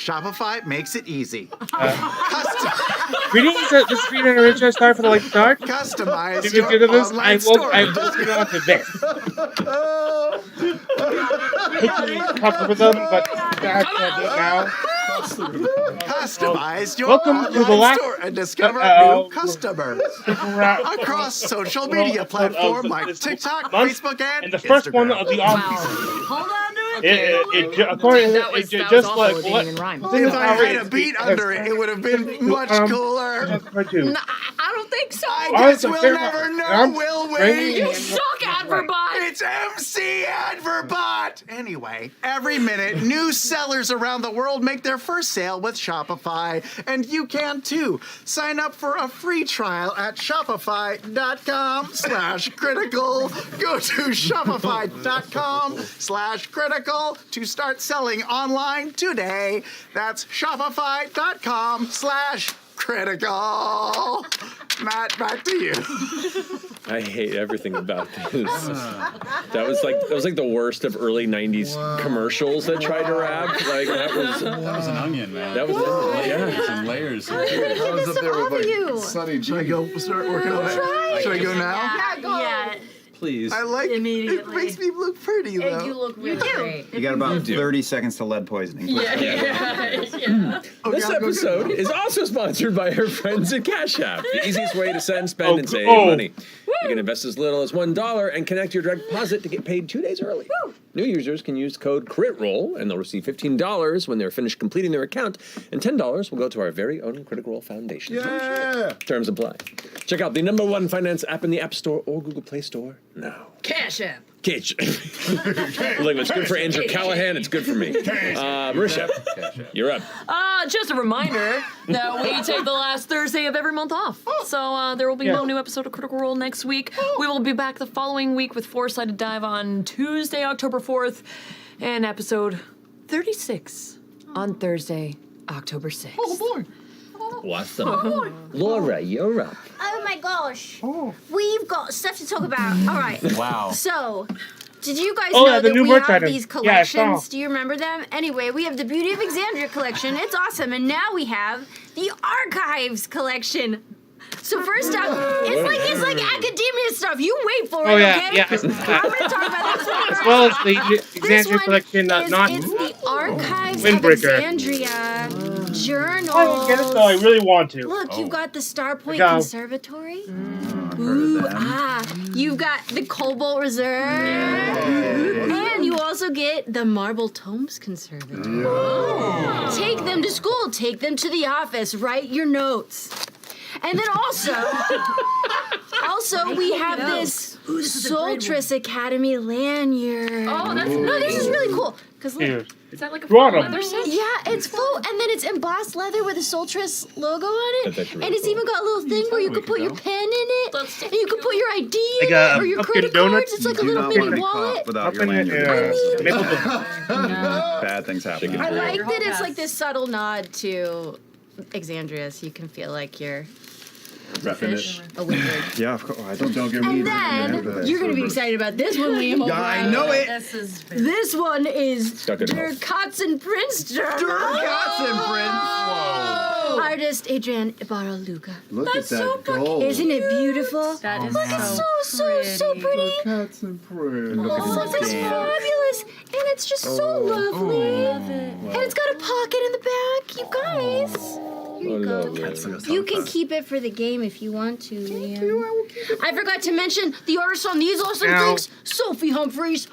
Shopify makes it easy. Greetings, this is Greeting Original Star for the Late Start. Customize If you your do this, online store. I will get on to this. Couple with them, but I can't do it now. Customize your Welcome online to the last store and discover new customers across social media platforms like TikTok, Facebook, and the first Instagram. one of the Hold on to it. According That was just also like a what? ding and rhyme. If I had a beat under it, it would have been much cooler. No, I don't think so. I guess we'll never know, will we? You suck, Adverbot. It's MC Adverbot! Anyway, every minute, new sellers around the world make their first sale with Shopify, and you can too. Sign up for a free trial at shopify.com/critical. Go to shopify.com/critical to start selling online today. That's shopify.com/critical. Matt, back to you. I hate everything about this. That was like the worst of early '90s commercials that tried to rap. Like that was an onion, man. That was some layers. I was up there with like Sunny G. Should I go start working on it? Should I go now? Yeah, go. Yeah. please. I like it. It makes me look pretty though. And you look really great. You got about 30 seconds to lead poisoning. Yeah. This episode is also sponsored by our friends at Cash App, the easiest way to send, spend, and save money. You can invest as little as $1 and connect your direct deposit to get paid 2 days early. New users can use code CRITROLL, and they'll receive $15 when they're finished completing their account, and $10 will go to our very own Critical Role Foundation. Yeah! Terms apply. Check out the #1 finance app in the App Store or Google Play Store now. Cash App. Cash. Look, it's good for Andrew Callahan. It's good for me. Marisha, you're up. Just a reminder that we take the last Thursday of every month off. So there will be no new episode of Critical Role next week. We will be back the following week with Four-Sided Dive on Tuesday, October 4th, and episode 36 on Thursday, October 6th. Oh boy. Awesome. Laura, you're up. Oh my gosh. We've got stuff to talk about. All right. Wow. So, did you guys know the that new we merch have item. these Yeah, I collections? saw. Do you remember them? Anyway, we have the Beauty of Exandria collection. It's awesome. And now we have the Archives collection. So first up, it's like academia stuff. You wait for it, okay? yeah. I'm gonna talk about this one. As well as the This Exandria one collection, it's not the Archives Windbreaker. of Exandria journals. I don't get it though. I really want to. Look, you've got the Starpoint Go. Conservatory. You've got the Cobalt Reserve. And you also get the Marble Tomes Conservatory. Take them to school, take them to the office, write your notes. And then also we have this Soltris Academy lanyard. Oh, that's No, this is really cool. Because look, Dude. Is that like a Brought 'em. leather set? yeah, it's full, and then it's embossed leather with a Soltris logo on it. That's actually And it's really even got a little thing where you can put your pen in it, That's and you can put your ID in Like it, or your Dunkin' credit Donuts? cards. It's like a Do little not mini want to wallet. pop without your Up in lanyard. the, maple Bad things happen. I like that it's like this subtle nod to Exandria, so you can feel like you're a fish, a wizard. Yeah, of course. I don't get And me. then you're gonna be excited about this one, Liam. Yeah, I know it. This one is Stuck in Der Katzenprinz journal. Artist Adrian Ibarra-Luga. Look at that gold. Isn't it beautiful? That is Look, it's so pretty. Cats and prince. Oh, it's fabulous. And it's just so lovely. And it's got a pocket in the back, you guys. Here you go. You can keep it for the game if you want to, Liam. I forgot to mention the artist on these awesome Ow. things, Sophie Humphreys.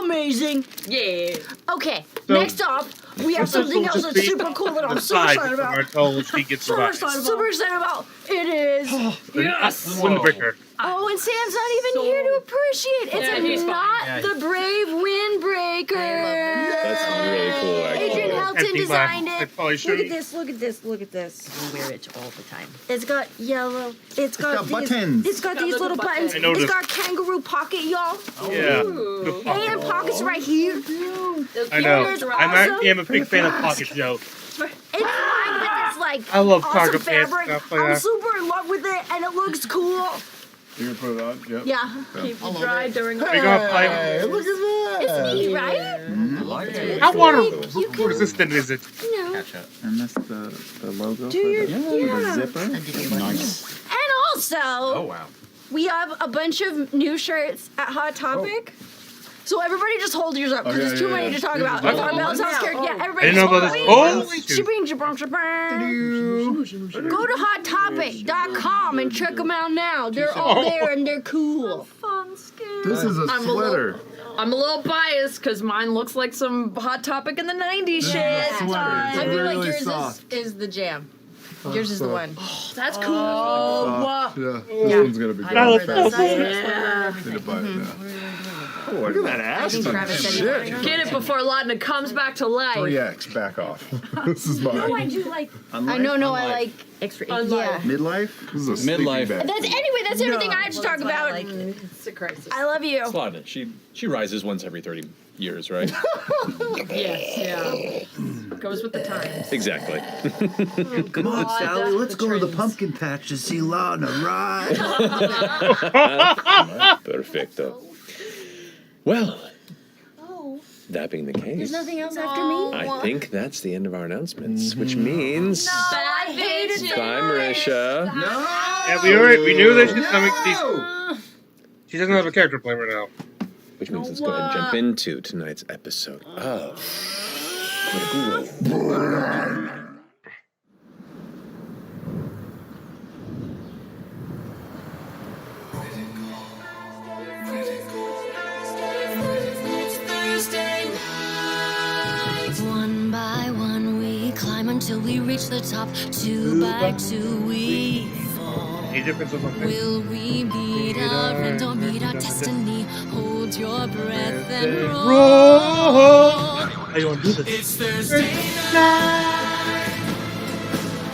Amazing. Yeah. Okay, So- next up, we have something else that's super cool that I'm so excited about. She gets Super excited about. It is. Yes. Windbreaker. Oh, and Sam's not even here to appreciate. It's Yeah, he's fine. not the Brave Windbreaker. That's really cool, actually. Adrian Helton Empty designed glass. I it. probably Look shouldn't. at this, look at this, look at this. We wear it all the time. It's got yellow. It's got got buttons. It's got these little buttons. I noticed. It's got kangaroo pocket, y'all. Yeah. And pockets right here. I know. It's I awesome. am a big fan of pockets, though. It's lined with this like I love awesome cargo pants fabric. stuff like I'm that. super in love with it, and it looks cool. You're gonna put it on? Yep. Yeah. Keep you dry during the Take off like Hey, look at that. It's neat, right? I like it. how water You can, resistant is it? you know, And that's the logo do your, the zipper. Nice. And also, Oh, wow. we have a bunch of new shirts at Hot Topic. So everybody just hold yours up because there's too many to talk about. Yeah. If our bells are scared, yeah, everybody I didn't know about just this. hold Oh, it. Go to hottopic.com and check them out now. They're all there and they're cool. fun skin. This is a sweater. I'm a little biased because mine looks like some Hot Topic in the 90s shit. Sweater. I It's feel really like yours soft. is the jam. Yours is the one. That's cool. Soft. Yeah. This one's gonna be good. That looks so Fast. good. Yeah. Need to buy it now. Look at that ass. Travis said Shit. Get it before Laudna comes back to life. 3X, back off. This is mine. No, I do like. I know, no, I like extra. Yeah. Midlife? This is a sleeping Midlife. bag. That's everything I have to talk about. It's a crisis. I love you. Laudna, she rises once every 30 years, right? Yes, yeah. Goes with the times. Exactly. Come on, Sally, let's go to the pumpkin patch to see Lana ride. Perfecto. Well, that being the case, There's nothing else after me. I think that's the end of our announcements, which means I hate you. bye, Marisha. Yeah, we knew that she's coming. She doesn't have a character play right now. Which means let's go ahead and jump into tonight's episode of Critical Role. One by one we climb until we reach the top. Two by two we fall. Any difference with my Will we meet our end or meet our destiny? Hold your breath and roll. How you want to do this? It's Thursday night.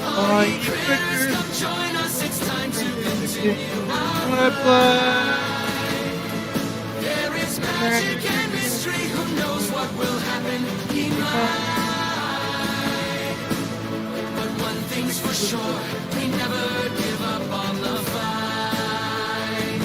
All you critters, come join us. It's time to continue our blood. There is magic and mystery. Who knows what will happen? He might. But one thing's for sure, we never give up on the fight.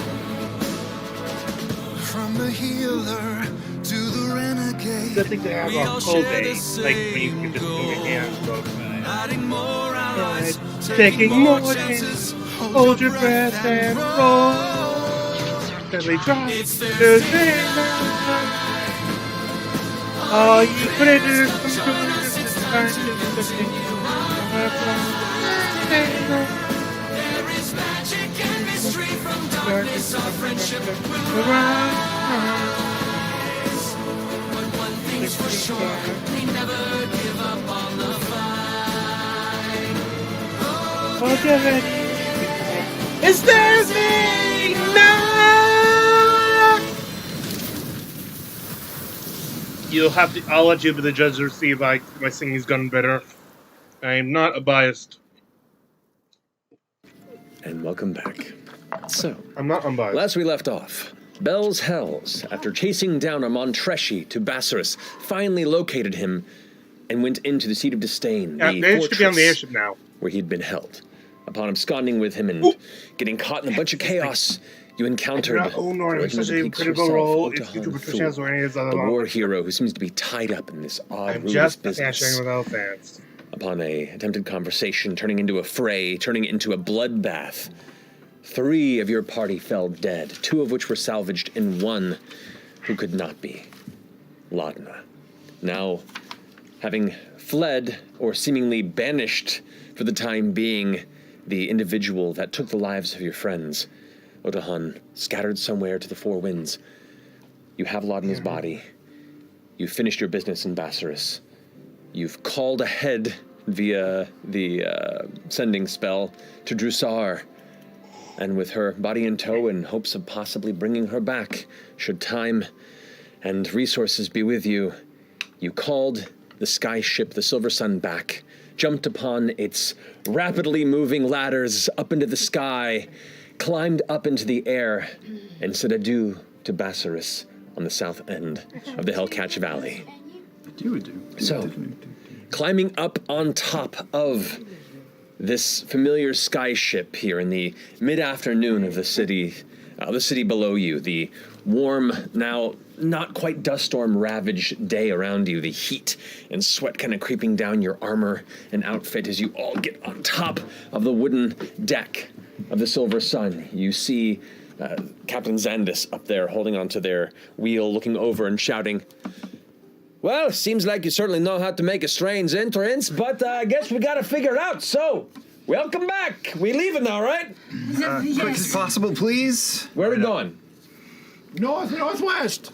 From the healer to the renegade. Good thing to have on cold days, like when you can just move your hands. So. Adding more allies, Taking more chances. Hold your breath and roll. Deadly drop. It's Thursday night. All you critters, come join us. It's time to continue our fun. There is magic and mystery from darkness. Our friendship will rise. But one thing's for sure, we never give up on the fight. Hold your head. It's Thursday night. I'll let you be the judge to see if my singing's gotten better. I am not a biased. And welcome back. So, I'm not unbiased. last we left off, Bell's Hells, after chasing down a Montresci to Bassaris, finally located him and went into the seat of disdain, Yeah, the they should be on the fortress airship now. where he'd been held. Upon absconding with him and getting caught in a bunch of chaos, you encountered Nor Origin such of the a Peaks critical herself, role Otahan if you Thule, Patricians or any of the the other war hero who seems to be tied up in this odd, I'm ruinous just business. dashing with elephants. Upon a attempted conversation turning into a fray, turning into a bloodbath, 3 of your party fell dead, 2 of which were salvaged, and 1 who could not be. Laudna. Now, having fled, or seemingly banished for the time being, the individual that took the lives of your friends, Otahan, scattered somewhere to the 4 winds. You have Laudna's body. You've finished your business in Bassaris. You've called ahead via the sending spell to Drusar, and with her body in tow in hopes of possibly bringing her back, should time and resources be with you, you called the sky ship, the Silver Sun, back, jumped upon its rapidly moving ladders up into the sky, climbed up into the air, and said adieu to Bassaris on the south end of the Hellcatch Valley. So, climbing up on top of this familiar sky ship here in the mid-afternoon of the city The city below you, the warm, now not quite dust storm ravaged day around you, the heat and sweat kind of creeping down your armor and outfit as you all get on top of the wooden deck of the Silver Sun. You see Captain Xandis up there holding onto their wheel, looking over and shouting, "Well, seems like you certainly know how to make a strange entrance, but I guess we gotta figure it out, so welcome back. We leaving now, right?" Quick as possible, please. Where are we going? Northwest.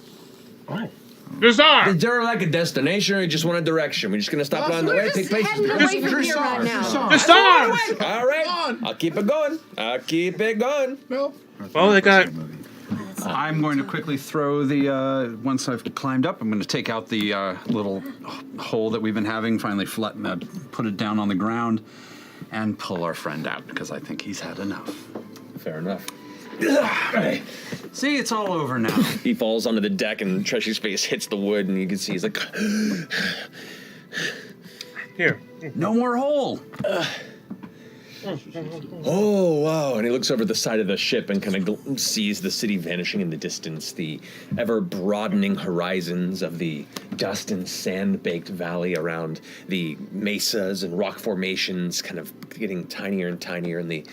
Bizarre. Is there like a destination or you just want a direction? We're just gonna stop along the way, take places. Heading away from here right now. Bizarre. All right, I'll keep it going. Well, they got. I'm going to quickly throw the, once I've climbed up, I'm going to take out the little hole that we've been having, finally flatten, put it down on the ground, and pull our friend out, because I think he's had enough. Fair enough. See, it's all over now. He falls onto the deck and Treshy's face hits the wood and you can see he's like, Here. No more hole. oh, wow. And he looks over the side of the ship and kind of sees the city vanishing in the distance, the ever-broadening horizons of the dust and sand-baked valley around the mesas and rock formations kind of getting tinier and tinier in the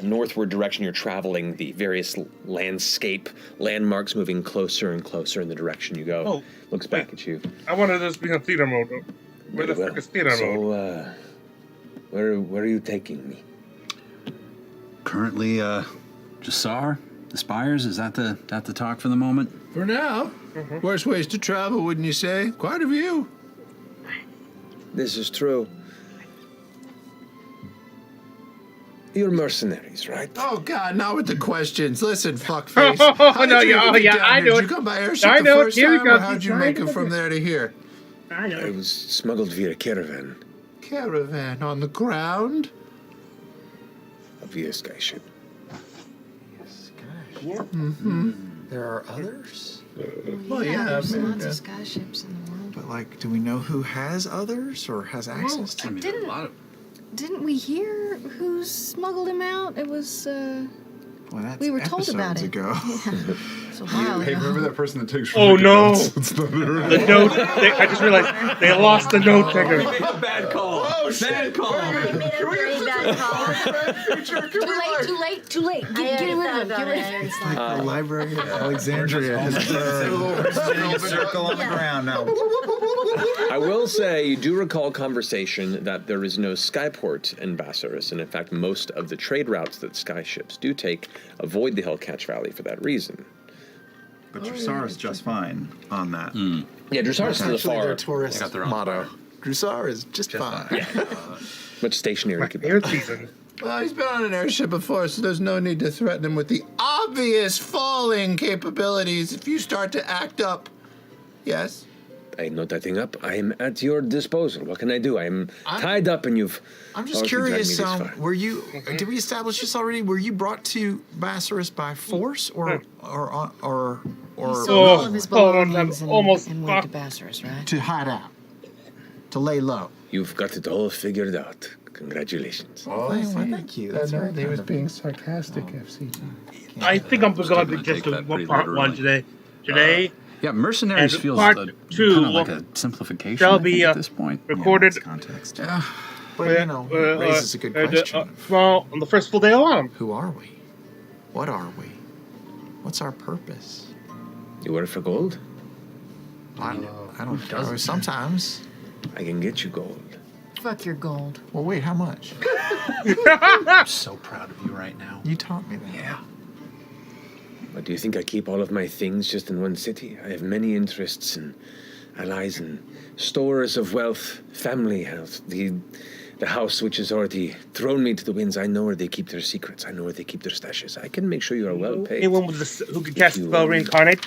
northward direction you're traveling, the various landscape landmarks moving closer and closer in the direction you go. Oh, looks back at you. I wanted this to be on theater mode. Where the frick is theater mode? So, where are you taking me? Currently, Jassar, the Spires, is that the talk for the moment? For now. Worst ways to travel, wouldn't you say? Quite a view. This is true. You're mercenaries, right? Oh, God, not with the questions. Listen, fuckface. Oh, no, yeah, I know Did it. you come by airship I the know it. first Here we time, go. or how'd you make it from there to here? I know. I was smuggled via caravan, Caravan on the ground? via skyship. There are others? Well, yeah. There's lots of skyships in the world. But, like, do we know who has others or has access to? I mean, Didn't- a lot of... Didn't we hear who smuggled him out? It was, Well, that's we were told about episodes it. ago. It's a while Hey, ago. remember that person that takes Oh, no. notes? It's not her. The note. I just realized they lost the note taker. a bad call. Oh, shit. Bad call. I made a very bad call. Too late. Get rid of him. Get rid of him. Like the Library of Alexandria has A circle on the ground now. I will say, you do recall conversation that there is no skyport in Bassaris, and in fact, most of the trade routes that skyships do take avoid the Hellcatch Valley for that reason. But Dressar is just fine on that. Yeah, Dressar's to the actually far. their tourist got their own motto. Dressar is just fine. Much stationary. Air season. Well, he's been on an airship before, so there's no need to threaten him with the obvious falling capabilities if you start to act up. Yes? I'm not acting up. I'm at your disposal. What can I do? I'm tied up and you've... I'm just already dragged me curious, this far. were you, did we establish this already? Were you brought to Bassaris by force or Sold all of his hold on, belongings I'm almost and went to Bassaris, right? to hide out? To lay low? You've got it all figured out. Congratulations. Well, thank you. That's very he was kind of being sarcastic, F.C.G. I think I'm going to just take do that pretty part one literally. today. Yeah, mercenaries And feels part kind two of like a simplification shall I think, be, at this point. recorded. Context. But, you know, raises a good question. Well, on the first full day of autumn. Who are we? What are we? What's our purpose? You work for gold? I don't know. Sometimes. I can get you gold. Fuck your gold. Well, wait, how much? I'm so proud of you right now. You taught me that. Yeah. But do you think I keep all of my things just in one city? I have many interests and allies and stores of wealth, family health. The house which has already thrown me to the winds, I know where they keep their secrets. I know where they keep their stashes. I can make sure you are well paid. Anyone with who can cast the spell reincarnate.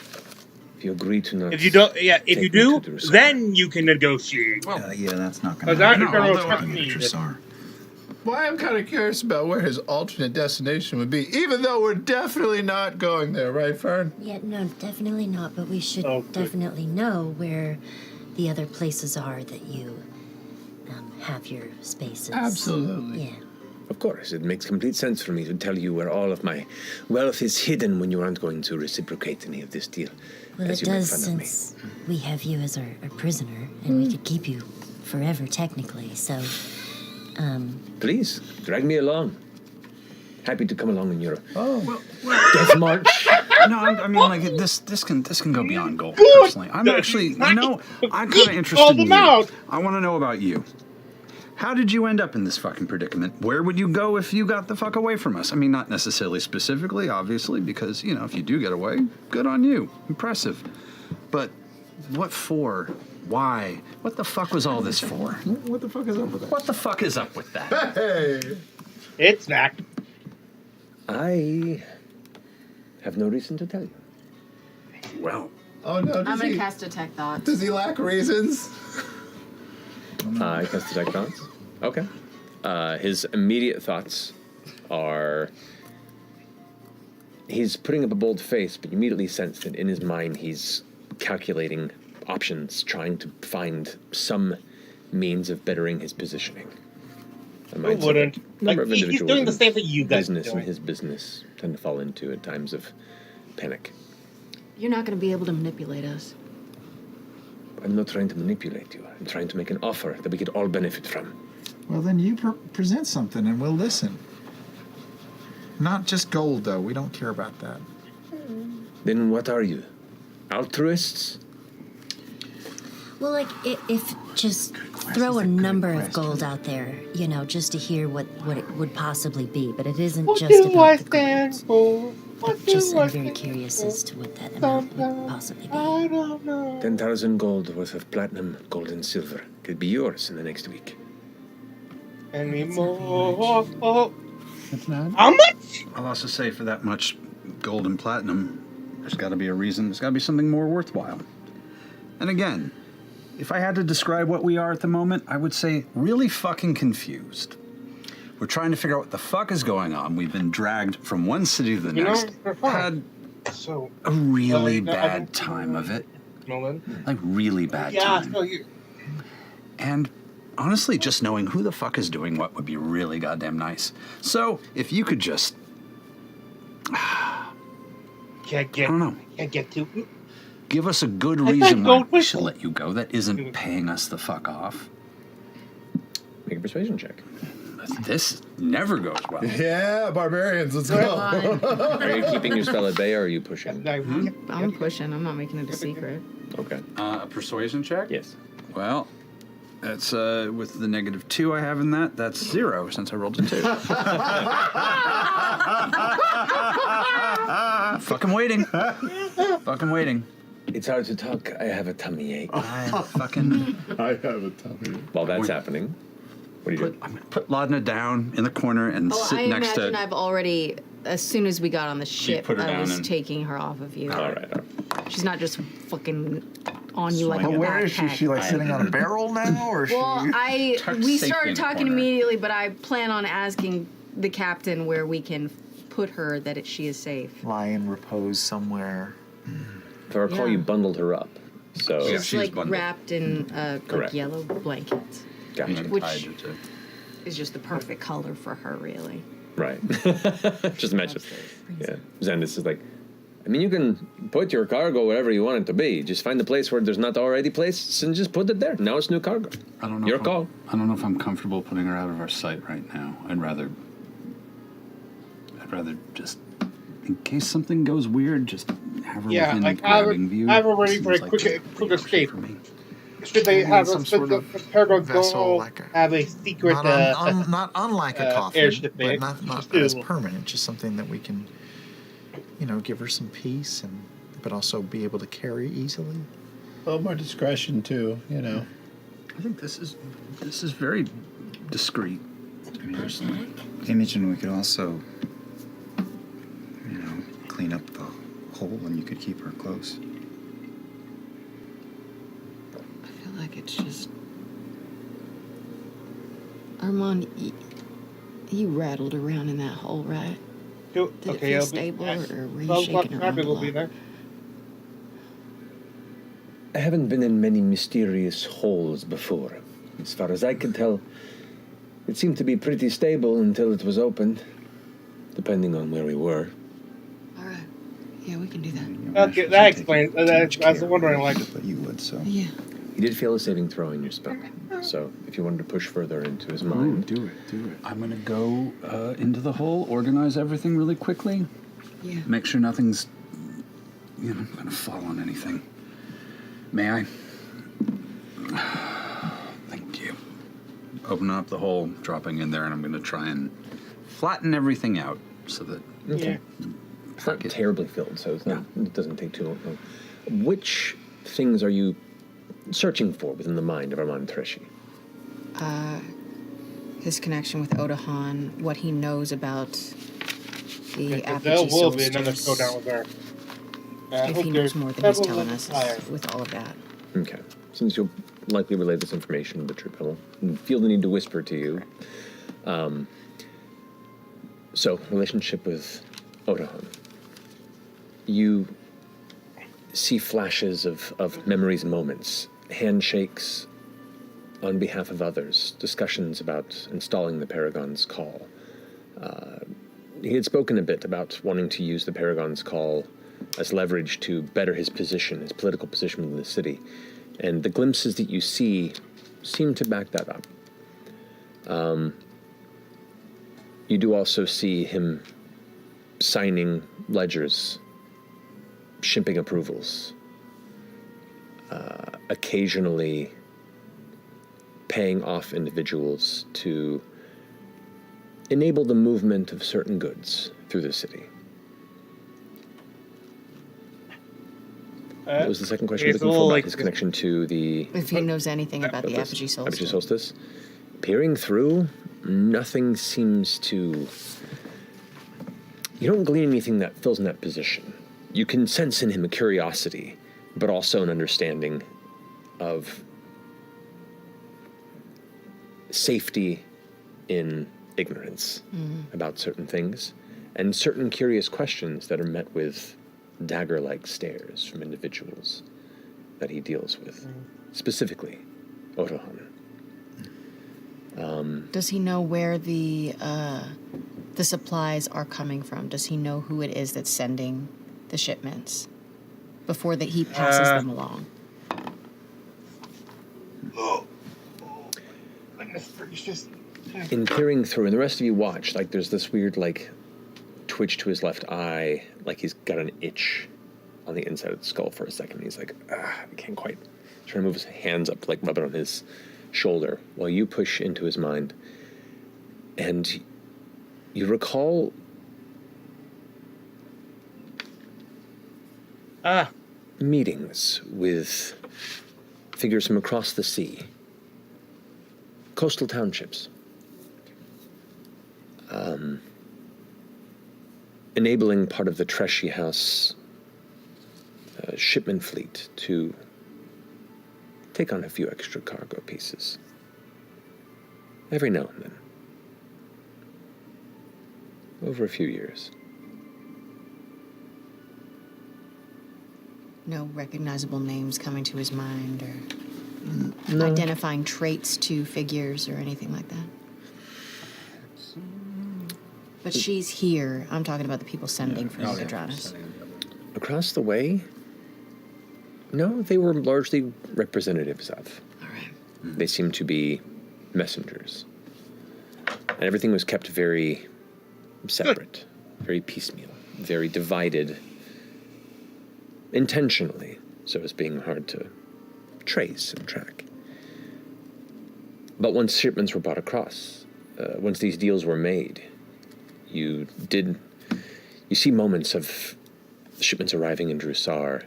If you agree to not... If you don't, if take you me do, to the resort. then you can negotiate. Yeah, that's not going Because to I happen. can although trust I'm me. Dressar. Well, I'm kind of curious about where his alternate destination would be, even though we're definitely not going there, right, Fern? Yeah, no, definitely not. But we should Oh, good. definitely know where the other places are that you have your spaces. Absolutely. Yeah. Of course, it makes complete sense for me to tell you where all of my wealth is hidden when you aren't going to reciprocate any of this deal. Well, as it you make does fun of me. since we have you as our prisoner, and we could keep you forever, technically, so, Please, drag me along. Happy to come along in your death march. No, I mean, like, this can go beyond gold, personally. I'm actually, I'm kind of interested in you. I want to know about you. How did you end up in this fucking predicament? Where would you go if you got the fuck away from us? I mean, not necessarily specifically, obviously, because, if you do get away, good on you. Impressive. But what for? Why? What the fuck was all this for? What the fuck is up with that? What the fuck is up with that? Hey! It's back. I have no reason to tell you. Well. Oh no, I'm gonna cast Detect Thoughts. Does he lack reasons? I cast Detect Thoughts. Okay. His immediate thoughts are... He's putting up a bold face, but you immediately sense that in his mind he's calculating options, trying to find some means of bettering his positioning. Who wouldn't? Number of He's individuals doing the in same thing you guys are business and doing. his business tend to fall into at times of panic. You're not gonna be able to manipulate us. I'm not trying to manipulate you. I'm trying to make an offer that we could all benefit from. Well, then you present something and we'll listen. Not just gold, though. We don't care about that. Then what are you? Altruists? well, like, if just throw a number of gold out there, just to hear what it would possibly be, but it isn't What just do I about the stand gold. for? What Just, do I I'm very stand curious for? as to what that amount would possibly be. I don't know. 10,000 gold worth of platinum, gold, and silver could be yours in the next week. Anymore. It's not. How much? I'll also say for that much gold and platinum, there's got to be a reason. There's got to be something more worthwhile. And again, if I had to describe what we are at the moment, I would say really fucking confused. We're trying to figure out what the fuck is going on. We've been dragged from one city to the next. Had So a really I bad don't- time of it. Nolan. Like, really bad Yeah, time. so you. And honestly, just knowing who the fuck is doing what would be really goddamn nice. So, if you could just... Can't get. I don't know. Can't get to. Give us a good I reason thought why gold we was- should let you go that isn't paying us the fuck off. Make a persuasion check. This never goes well. Yeah, barbarians, let's go. Are you keeping your spell at bay or are you pushing? I'm pushing. I'm not making it a secret. Okay. A persuasion check? Yes. Well, that's with the -2 I have in that, that's 0 since I rolled a 2. Fucking waiting. Fucking waiting. It's hard to talk. I have a tummy ache. I have a tummy. While that's happening, what do you do? I'm going to put Laudna down in the corner and Oh, sit I next imagine to... I've already, as soon as we got on the ship, put her I down was and- taking her off of you. All right. She's not just fucking on you like a But where is she? backpack. Is she like sitting on a barrel now, or is Well, she? we safely started in the talking corner. immediately, but I plan on asking the captain where we can put her that she is safe. Lie in repose somewhere. If I recall, Yeah. you bundled her up. So Yeah, She's she was like bundled. wrapped in like Correct. yellow blanket. gotcha. Which- tied her to- Is just the perfect color for her, really. Right. Just imagine. Yeah. Xandis is like, I mean, you can put your cargo wherever you want it to be. Just find the place where there's not already places and just put it there. Now it's new cargo. I don't know. Your if call. I don't know if I'm comfortable putting her out of our sight right now. I'd rather just, in case something goes weird, just have her Yeah, within like have grabbing view. her ready for a Seems quick the escape. for me. Should they Maybe have some a sort of cargo vessel, go like a- have a secret Not unlike a coffin, airship but there? not Still. as permanent. Just something that we can, give her some peace but also be able to carry easily. A little more discretion too, I think this is very discreet. Personally. Imogen, we could also, clean up the hole and you could keep her close. I feel like it's just. Armand, you rattled around in that hole, right? Did it feel stable, or were you shaking around a will be lot? there. I haven't been in many mysterious holes before. As far as I can tell, It seemed to be pretty stable until it was opened, depending on where we were. All right. Yeah, we can do that. Okay, that explains. I was wondering, like, But you would, so. Yeah. He did fail a saving throw in your spell, so if you wanted to push further into his mind... Do it. I'm going to go into the hole, organize everything really quickly. Yeah. Make sure nothing's, going to fall on anything. May I? Thank you. Open up the hole, dropping in there, and I'm going to try and flatten everything out so that... Okay. It's not terribly filled, so it's not, it doesn't take too long. Which things are you searching for within the mind of Armand Threshi? His connection with Odahan, what he knows about the there F.C.G will be another showdown with her. If he knows more than he's telling us with all of that. Okay. Since you'll likely relay this information, but I will feel the need to whisper to you. So, relationship with Odahan. You see flashes of memories and moments, handshakes on behalf of others, discussions about installing the Paragon's call. He had spoken a bit about wanting to use the Paragon's call as leverage to better his position, his political position within the city. And the glimpses that you see seem to back that up. You do also see him signing ledgers, shipping approvals, occasionally paying off individuals to enable the movement of certain goods through the city. What was the second question? It's Looking a for little about like his connection to the... If he knows anything about the F.C.G. F.C.G solstice. Solstice. Peering through, nothing seems to... You don't glean anything that fills in that position. You can sense in him a curiosity, but also an understanding of safety in ignorance about certain things, and certain curious questions that are met with dagger-like stares from individuals that he deals with, specifically Odahan. Does he know where the supplies are coming from? Does he know who it is that's sending the shipments before that he passes them along? In peering through, and the rest of you watch, like there's this weird like twitch to his left eye, like he's got an itch on the inside of the skull for a second. He's like, I can't quite. Trying to move his hands up to like rub it on his shoulder while you push into his mind. And you recall meetings with figures from across the sea, coastal townships, enabling part of the Threshi House shipment fleet to take on a few extra cargo pieces every now and then, over a few years. No recognizable names coming to his mind or No. identifying traits to figures or anything like that? But she's here. I'm talking about the people sending from Adranas. Across the way, no, they were largely representatives of. All right. They seemed to be messengers. And everything was kept very separate, very piecemeal, very divided intentionally, so as being hard to trace and track. But once shipments were brought across, once these deals were made, you see moments of shipments arriving in Drusar,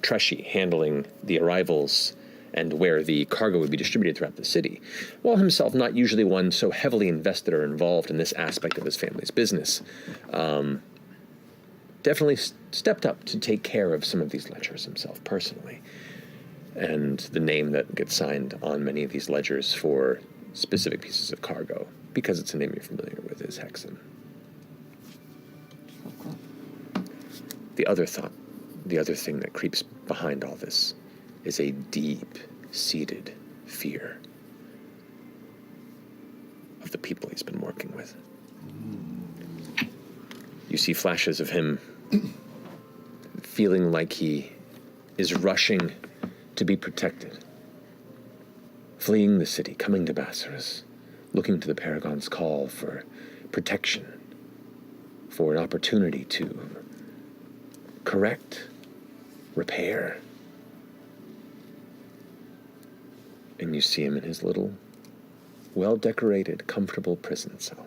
Threshi handling the arrivals and where the cargo would be distributed throughout the city, while himself not usually one so heavily invested or involved in this aspect of his family's business, definitely stepped up to take care of some of these ledgers himself personally. And the name that gets signed on many of these ledgers for specific pieces of cargo, because it's a name you're familiar with, is Hexen. The other thing that creeps behind all this is a deep-seated fear. of the people he's been working with. You see flashes of him feeling like he is rushing to be protected, fleeing the city, coming to Bassaris, looking to the Paragon's call for protection, for an opportunity to correct, repair. And you see him in his little, well-decorated, comfortable prison cell.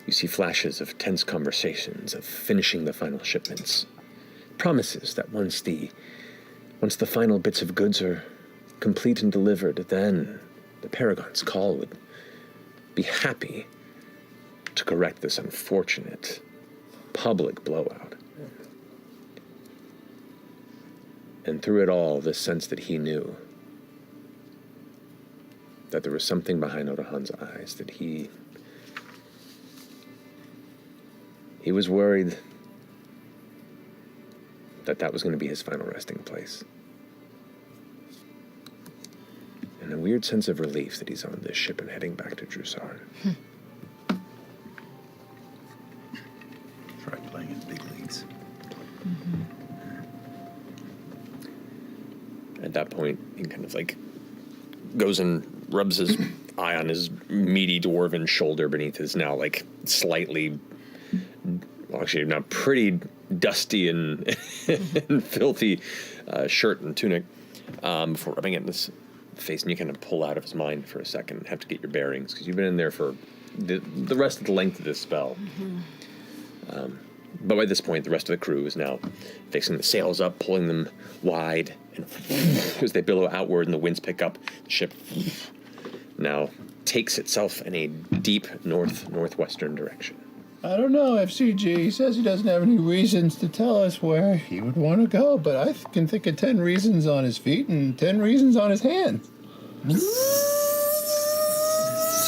You see flashes of tense conversations, of finishing the final shipments, promises that once the final bits of goods are complete and delivered, then the Paragon's call would be happy to correct this unfortunate public blowout. And through it all, this sense that he knew that there was something behind Orahan's eyes, that he was worried that was going to be his final resting place. And a weird sense of relief that he's on this ship and heading back to Drusar. Try playing in big leagues. At that point, he kind of like goes and rubs his eye on his meaty dwarven shoulder beneath his now like slightly, well, actually now pretty dusty and, and filthy shirt and tunic before rubbing it in his face. And you kind of pull out of his mind for a second and have to get your bearings because you've been in there for the rest of the length of this spell. But by this point, the rest of the crew is now fixing the sails up, pulling them wide, and as they billow outward and the winds pick up, the ship now takes itself in a deep northwestern direction. I don't know, F.C.G. He says he doesn't have any reasons to tell us where he would want to go, but I can think of 10 reasons on his feet and 10 reasons on his hands.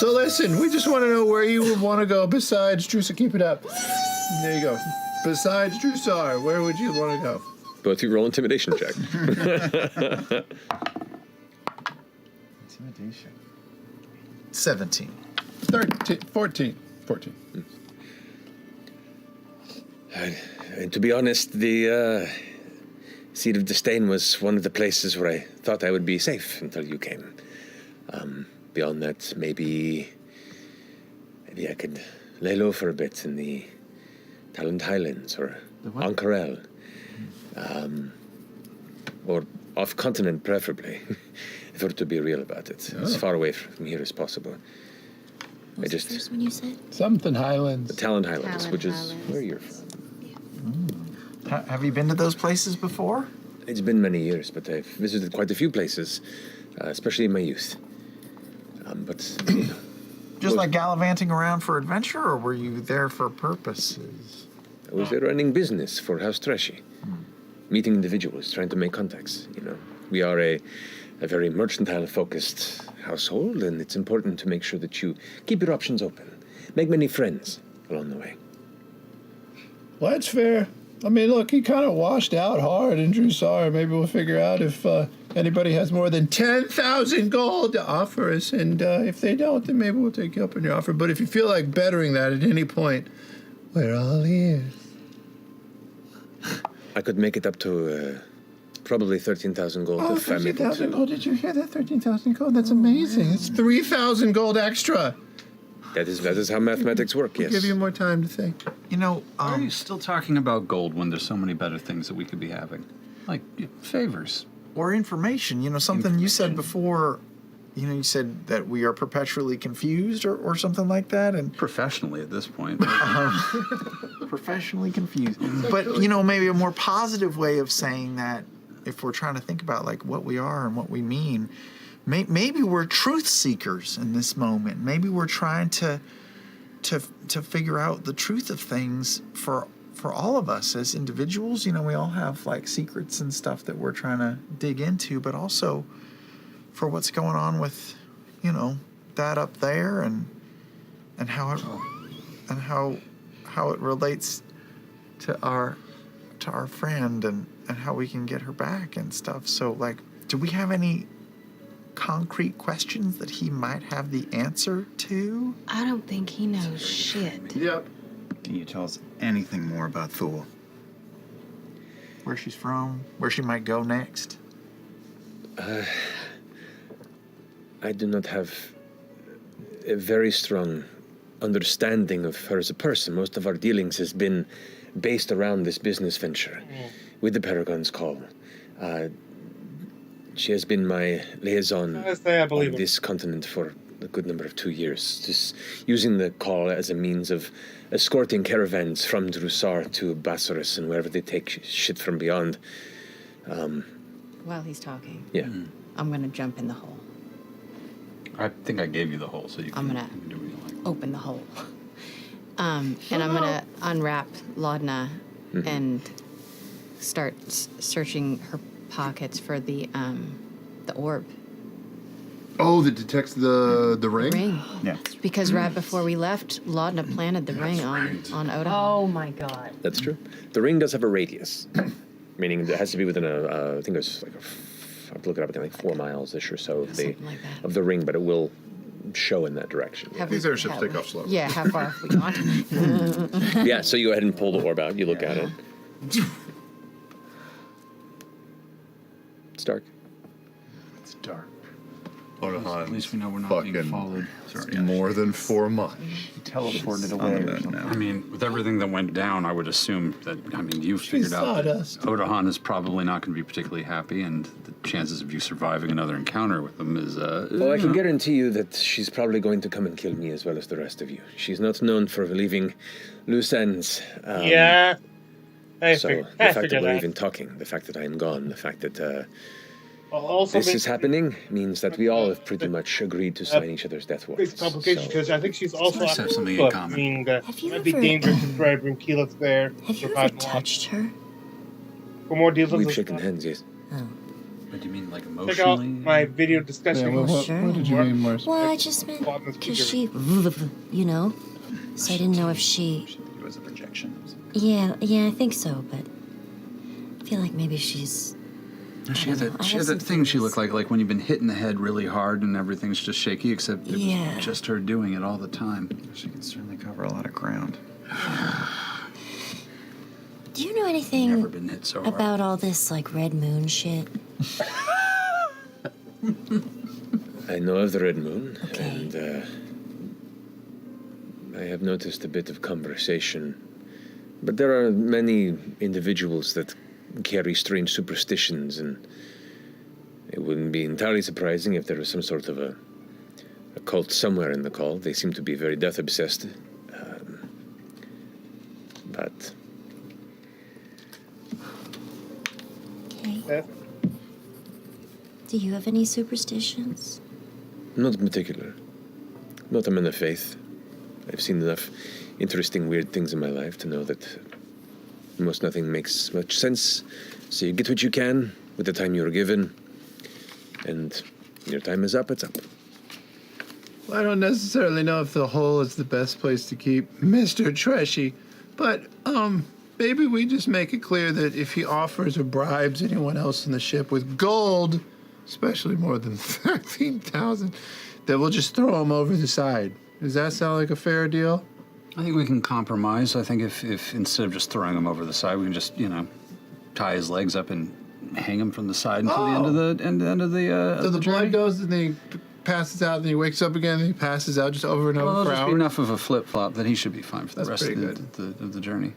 So listen, we just want to know where you would want to go besides Drusar. Keep it up. There you go. Besides Drusar, where would you want to go? Both you roll intimidation check. Intimidation. 17. 13, 14. And to be honest, the Seed of Disdain was one of the places where I thought I would be safe until you came. Beyond that, maybe I could lay low for a bit in the Talent Highlands or Ankarel. Or off-continent, preferably, if we're to be real about it. As far away from here as possible. What's the first one you said? Something Highlands. The Talent Highlands, Talent which is Highlands. where you're from. Have you been to those places before? It's been many years, but I've visited quite a few places, especially in my youth. But you know, Just like gallivanting around for adventure, or were you there for purposes? I was there running business for House Treshy, meeting individuals, trying to make contacts. You know, we are a very mercantile-focused household, and it's important to make sure that you keep your options open, make many friends along the way. Well, that's fair. I mean, look, he kind of washed out hard in Drusar. Maybe we'll figure out if anybody has more than 10,000 gold to offer us. And if they don't, then maybe we'll take you up on your offer. But if you feel like bettering that at any point, we're all ears. I could make it up to probably 13,000 gold if I'm able 13,000 to. gold. Did you hear that? 13,000 gold. That's amazing. It's 3,000 gold extra. That is how mathematics work, yes. Give you more time to think. You know, Why are you still talking about gold when there's so many better things that we could be having? Like favors. or information. You know, something you said before. You know, you said that we are perpetually confused or something like that, and Professionally at this point. professionally confused. But you know, maybe a more positive way of saying that, if we're trying to think about like what we are and what we mean, maybe we're truth seekers in this moment. Maybe we're trying to figure out the truth of things for all of us as individuals. You know, we all have like secrets and stuff that we're trying to dig into, but also for what's going on with, you know, that up there and how it relates to our friend and how we can get her back and stuff. So like, do we have any concrete questions that he might have the answer to? I don't think he knows shit. Yep. Can you tell us anything more about Thule? Where she's from? Where she might go next? I do not have a very strong understanding of her as a person. Most of our dealings has been based around this business venture with the Paragon's Call. She has been my liaison on this continent for a good number of 2 years, just using the call as a means of escorting caravans from Drusar to Bassaris and wherever they take shit from beyond. While he's talking, Yeah. I'm gonna jump in the hole. I think I gave you the hole, so you I'm can, gonna you can do what you like. open the hole. And I'm gonna unwrap Laudna and start searching her pockets for the orb. Oh, that detects the ring? Ring. Yeah. Because right before we left, Laudna planted the ring on Oda. Oh my god. That's true. The ring does have a radius, meaning it has to be within I think it's like I have to look it up, I think like 4 miles-ish or so of Something like that. the ring, but it will show in that direction. These airships take off slow. Yeah, how far we want. Yeah, so you go ahead and pull the orb out, you look at it. It's dark. It's dark. At least we know we're not being followed. More than 4 months. Teleported away or something. I mean, with everything that went down, I would assume that, you've figured out that sawdust. Odahan is probably not going to be particularly happy, and the chances of you surviving another encounter with him is, Well, I can guarantee you that she's probably going to come and kill me as well as the rest of you. She's not known for leaving loose ends. Yeah. So the fact that we're even talking, the fact that I'm gone, the fact that this is happening means that we all have pretty much agreed to sign each other's death warrants. Big complication because I think she's also nice to have on something in foot, common. meaning that Have it you might be ever- dangerous to try to bring Keyleth there. Have you for ever Cotton touched her? For more details, We've shaken hands, yes. Oh. What do you mean, like check out emotionally? my video discussion. Yeah, what Sure. did you mean, Morris? Well, I just meant because she, you know, so I didn't know if she. It was a projection. Yeah, I think so, but I feel like maybe she's. She had that thing she looked like when you've been hit in the head really hard and everything's just shaky, except it Yeah. was just her doing it all the time. She can certainly cover a lot of ground. Do you know Never anything been hit so hard. about all this like red moon shit? I know of the Red Moon, Okay. and I have noticed a bit of conversation. But there are many individuals that carry strange superstitions, and it wouldn't be entirely surprising if there was some sort of a cult somewhere in the call. They seem to be very death-obsessed. But Okay. Do you have any superstitions? not in particular. Not a man of faith. I've seen enough interesting, weird things in my life to know that almost nothing makes much sense. So you get what you can with the time you're given, and your time is up, it's up. Well, I don't necessarily know if the hole is the best place to keep Mr. Treshy, but maybe we just make it clear that if he offers or bribes anyone else in the ship with gold, especially more than 13,000, that we'll just throw him over the side. Does that sound like a fair deal? I think we can compromise. I think if instead of just throwing him over the side, we can just, tie his legs up and hang him from the side until the end of the So the journey. blood goes and then he passes out, and he wakes up again, and he passes out just over and over Well, for there'll just be hours. enough of a flip-flop that he should be fine for the That's rest of pretty the journey.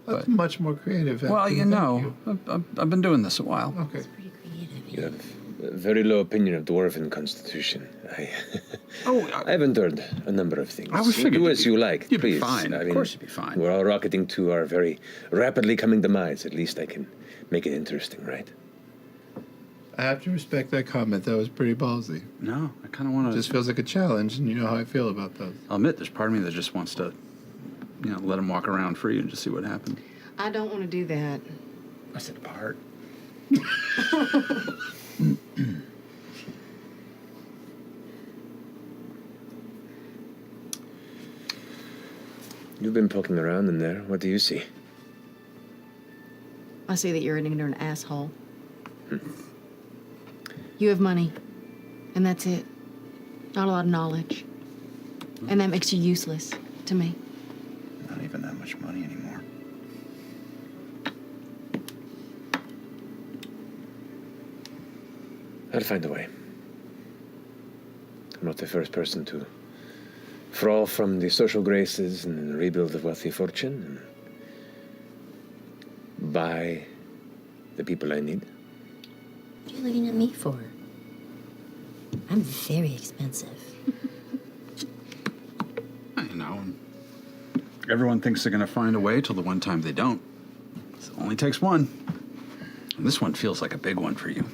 That's much more creative. Well, actually. you Thank know, I've been doing this a while. Okay. Pretty creative. You have a very low opinion of dwarven constitution. I have endured a number of things. I would You figure do you'd as be- you like, you'd be please. fine. I Of mean, course you'd be fine. We're all rocketing to our very rapidly coming demise. At least I can make it interesting, right? I have to respect that comment. That was pretty ballsy. No, I kind of want to. Just feels like a challenge, and you know how I feel about those. I'll admit, there's part of me that just wants to, let him walk around free and just see what happens. I don't want to do that. I said part. You've been poking around in there. What do you see? I see that you're an ignorant asshole. You have money. And that's it. Not a lot of knowledge. And that makes you useless to me. Not even that much money anymore. I'll find a way. I'm not the first person to fall from the social graces and then rebuild a wealthy fortune and buy the people I need. What are you looking at me for? I'm very expensive. You know, everyone thinks they're going to find a way till the one time they don't. It only takes one. And this one feels like a big one for you.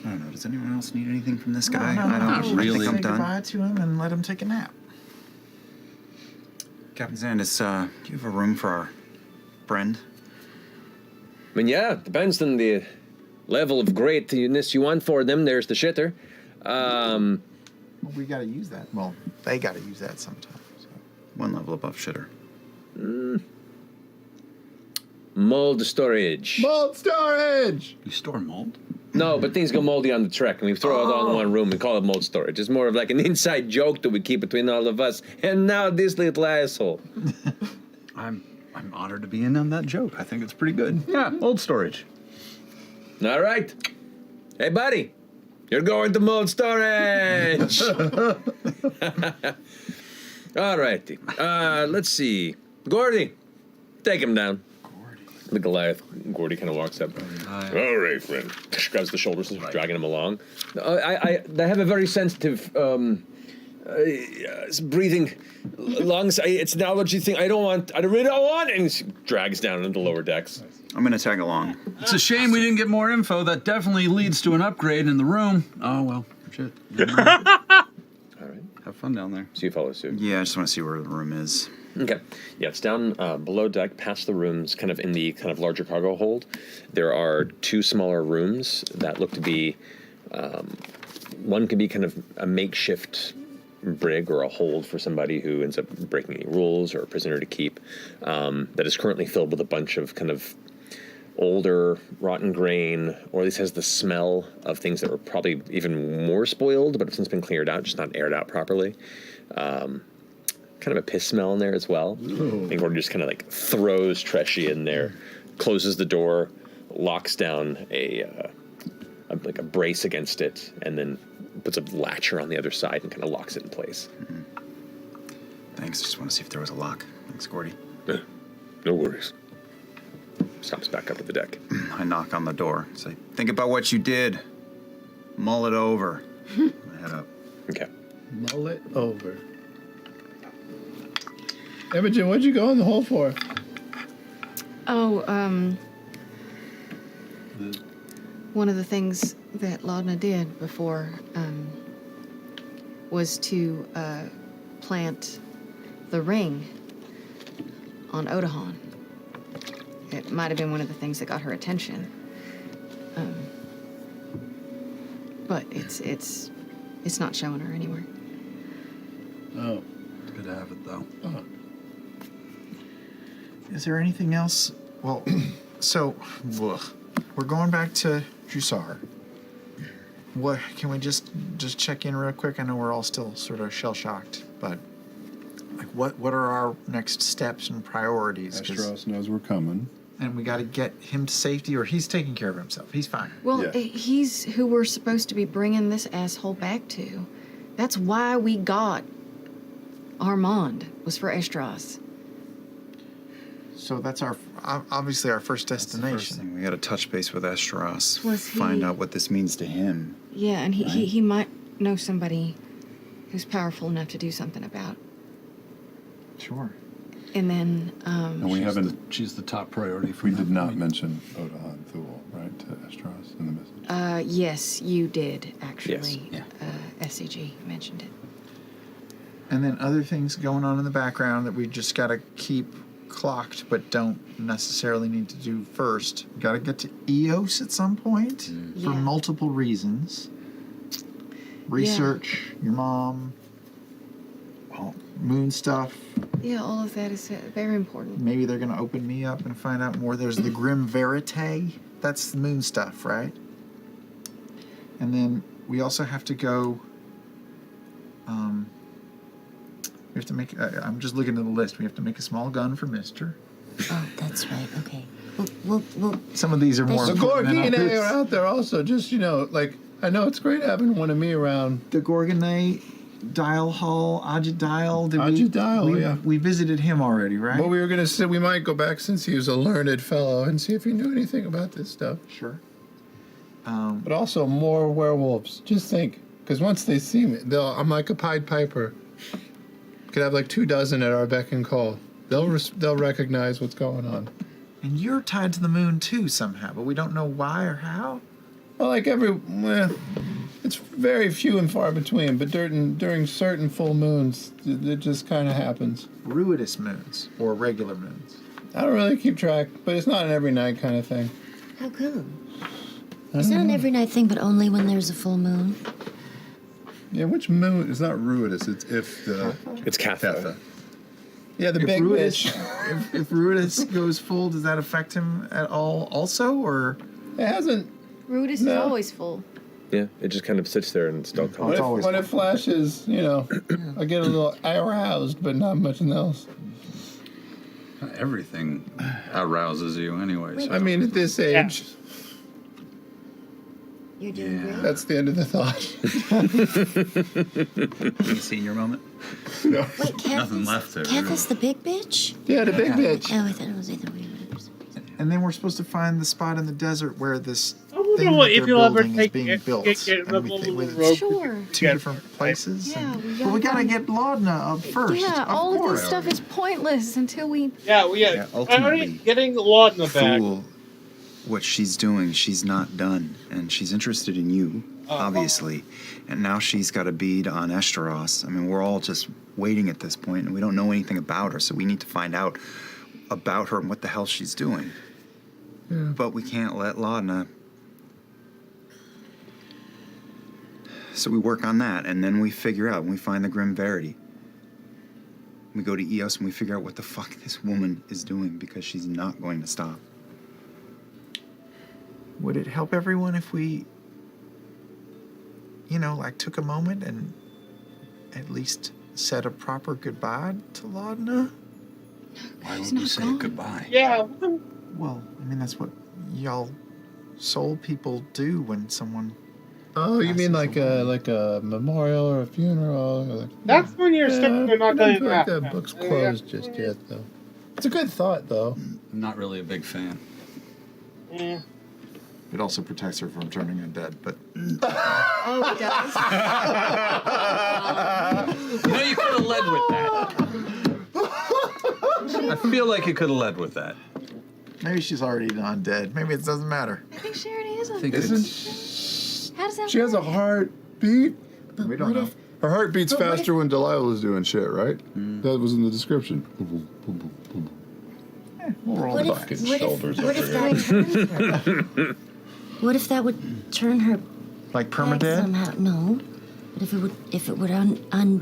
I don't know. Does anyone else need anything from this guy? No, I don't really. think I'm Say done. goodbye to him and let him take a nap. Captain Zandis, do you have a room for our friend? I mean, yeah, depends on the level of greatness you want for them. There's the shitter. Well, we got to use that. Well, they got to use that sometime. So. One level above shitter. Mold storage. Mold storage! You store mold? No, but things go moldy on the trek, and we throw it all in one room and call it mold storage. It's more of like an inside joke that we keep between all of us. And now this little asshole. I'm honored to be in on that joke. I think it's pretty good. Yeah, mold storage. All right. Hey, buddy. You're going to mold storage. All righty. Let's see. Gordy, take him down. The Goliath. Gordy kind of walks up. All right, friend. Grabs the shoulders and dragging him along. I have a very sensitive breathing lungs. It's an allergy thing. I really don't want. And he drags down into the lower decks. I'm going to tag along. It's a shame we didn't get more info. That definitely leads to an upgrade in the room. Oh, well, shit. All right. Have fun down there. So you follow suit. Yeah, I just want to see where the room is. Okay. Yeah, it's down below deck, past the rooms, kind of in the kind of larger cargo hold. There are two smaller rooms that look to be, one could be kind of a makeshift brig or a hold for somebody who ends up breaking any rules or a prisoner to keep, that is currently filled with a bunch of kind of older, rotten grain, or at least has the smell of things that were probably even more spoiled, but have since been cleared out, just not aired out properly. Kind of a piss smell in there as well. I think Gordon just kind of like throws Treshy in there, closes the door, locks down a brace against it, and then puts a latcher on the other side and kind of locks it in place. Mm-hmm. Thanks. Just want to see if there was a lock. Thanks, Gordy. No worries. Stops back up at the deck. I knock on the door. Say, think about what you did. Mull it over. I head up. Okay. Mull it over. Imogen, what'd you go in the hole for? Oh, one of the things that Laudna did before was to plant the ring on Odahan. It might have been one of the things that got her attention. But it's not showing her anywhere. Oh. It's good to have it, though. Oh. Is there anything else? Well, so we're going back to Drusar. What can we just check in real quick? I know we're all still sort of shell shocked, but like what are our next steps and priorities? Astros knows we're coming. And we got to get him to safety, or he's taking care of himself. He's fine. Well, he's who we're supposed to be bringing this asshole back to. That's why we got Armand, was for Estros. So that's obviously our first destination. We got to touch base with Estros. Was he- Find out what this means to him. Yeah, and he might know somebody who's powerful enough to do something about. Sure. And then, And we haven't. She's the top priority for We that did not point. mention Odahan Thule, right, to Estros in the message. yes, you did, actually. Yes. F.C.G. mentioned it. And then other things going on in the background that we just got to keep clocked, but don't necessarily need to do first. Got to get to Eos at some point for Yeah. multiple reasons. Research, your mom, well, moon stuff. Yeah, all of that is very important. Maybe they're going to open me up and find out more. There's the Grim Verite. That's the moon stuff, right? And then we also have to go. We have to make. I'm just looking at the list. We have to make a small gun for Mister. Oh, that's right. Okay. We'll Some of these are more. The important than Gorgine others. are out there also. Just like I know it's great having one of me around. The Gorgonite, Dial Hall, Ajadial. Ajadial, yeah. We visited him already, right? But we were gonna say we might go back since he was a learned fellow and see if he knew anything about this stuff. Sure. But also more werewolves. Just think, because once they see me, I'm like a Pied Piper. Could have like 24 at our beck and call. They'll recognize what's going on. And you're tied to the moon too somehow, but we don't know why or how. Well, like it's very few and far between. But during certain full moons, it just kind of happens. Ruidus moons or regular moons. I don't really keep track, but it's not an every night kind of thing. How come? It's not an every night thing, but only when there's a full moon. Yeah, which moon? It's not Ruidus. It's It's Catha. Yeah, the If big Ruidus, bitch. if Ruidus goes full, does that affect him at all also, or? It hasn't. Rudis is always full. Yeah, it just kind of sits there and still comes. When it flashes, I get a little aroused, but not much else. Everything arouses you anyway. So. I mean, at this age. You're doing great. That's the end of the thought. Any senior moment? No. Wait, Nothing left there. Catha's the big bitch? Yeah, the big bitch. Oh, I thought it was either way. And then we're supposed to find the spot in the desert where this I wonder thing what that if they're you'll ever building is take being it, built. get And we a think little with rope. Sure. two different places. Yeah, But we gotta get Laudna up first. Yeah, of all of course. this stuff is pointless until we. Yeah, ultimately, getting Laudna back. Fool what she's doing. She's not done, and she's interested in you, obviously. And now she's got a bead on Esteros. I mean, we're all just waiting at this point, and we don't know anything about her, so we need to find out about her and what the hell she's doing. Yeah. But we can't let Laudna. So we work on that, and then we figure out, when we find the Grim Verity. We go to Eos and we figure out what the fuck this woman is doing, because she's not going to stop. Would it help everyone if we, took a moment and at least said a proper goodbye to Laudna? Why would we say goodbye? Yeah. Well, I mean, that's what y'all soul people do when someone. Oh, you mean like a memorial or a funeral? Or That's when you're stepping to not I don't going feel like back. that book's closed just yet, though. It's a good thought, though. I'm not really a big fan. Yeah. It also protects her from turning undead, but. Oh, it does. No, you could have led with that. I feel like you could have led with that. Maybe she's already undead. Maybe it doesn't matter. I think she already is on think this. Isn't How does that she has a work? heartbeat? But We don't what know. if Her heart beats But what faster if- when Delilah was doing shit, right? That was in the description. We'll roll what the if, bucket. what shoulders if, what if over that turned her? What if that would turn her Like back permadead? somehow? No. But if it would I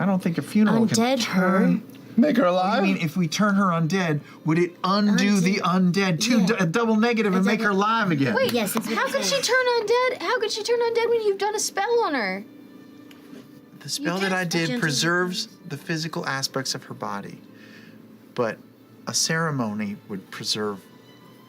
don't think a funeral can undead her. turn. Make her I alive? mean, if we turn her undead, would it undo the undead to Yeah. a double negative and make her alive again? Wait, Yes, it's how could she turn undead? How could she turn undead when you've done a spell on her? The spell You that I cast a did gentle preserves the physical aspects of her body, but a ceremony would preserve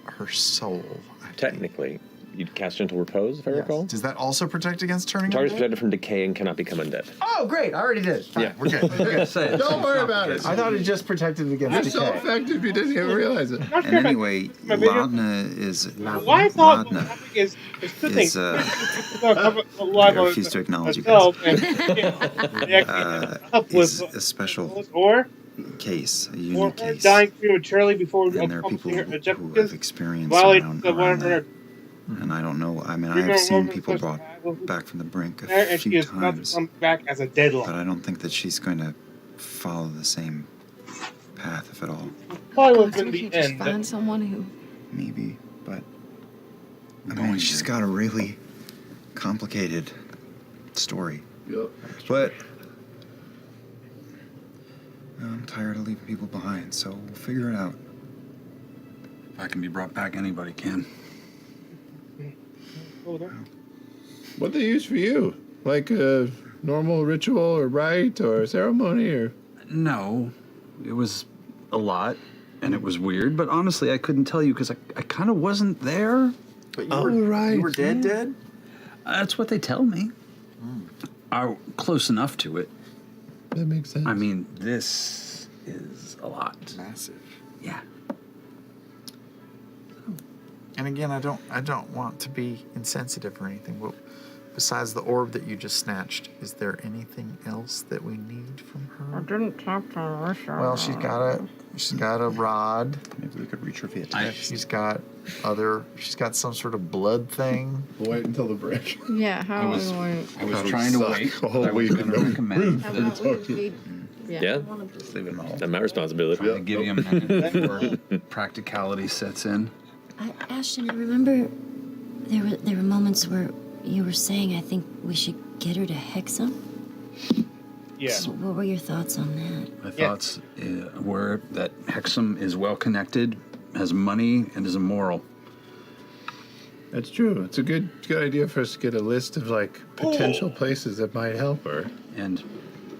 her soul. I think. Technically, you'd cast Gentle Repose, if I Yes. recall. Does that also protect against turning Target's undead? protected from decay and cannot become undead. Oh, great! I already did. Fine, Yeah. we're good. We're good. Don't worry about it. I thought it just protected against You're so decay. effective, you didn't even realize it. Not And sure about anyway, my video. Laudna is Why I thought Laudna is two things. I refuse to acknowledge you guys. Is a special or case, a or unique her case. dying prematurely before And there are people her who have experienced violates around the that. 100. And I don't know. I mean, You I've know, seen Roman people supposed brought to have back from the brink a and she few is about to times, come back as a deadlock. but I don't think that she's going to follow the same path, if at all. Probably would have So been we the can just end. find someone who. Maybe, but I mean, she's got a really complicated story. Yep. But I'm tired of leaving people behind, so we'll figure it out. If I can be brought back, anybody can. Hold on. What'd they use for you? Like a normal ritual or rite or ceremony or? No, it was a lot, and it was weird. But honestly, I couldn't tell you because I kind of wasn't there. But you were dead? That's what they tell me. Are close enough to it. That makes sense. I mean, this is a lot. Massive. Yeah. And again, I don't want to be insensitive or anything, but besides the orb that you just snatched, is there anything else that we need from her? I didn't talk to her. Well, she's got a rod. Maybe we could reach her via text. She's got some sort of blood thing. Wait until the break. Yeah, how I was God, trying to wait. Oh, I was going to recommend that Yeah. Just leave it all. That's my responsibility. to give you a minute before practicality sets in. Ashton, I remember there were moments where you were saying, I think we should get her to Hexam. Yeah. So what were your thoughts on that? My thoughts were that Hexam is well connected, has money, and is immoral. That's true. It's a good idea for us to get a list of like potential places that might help her. And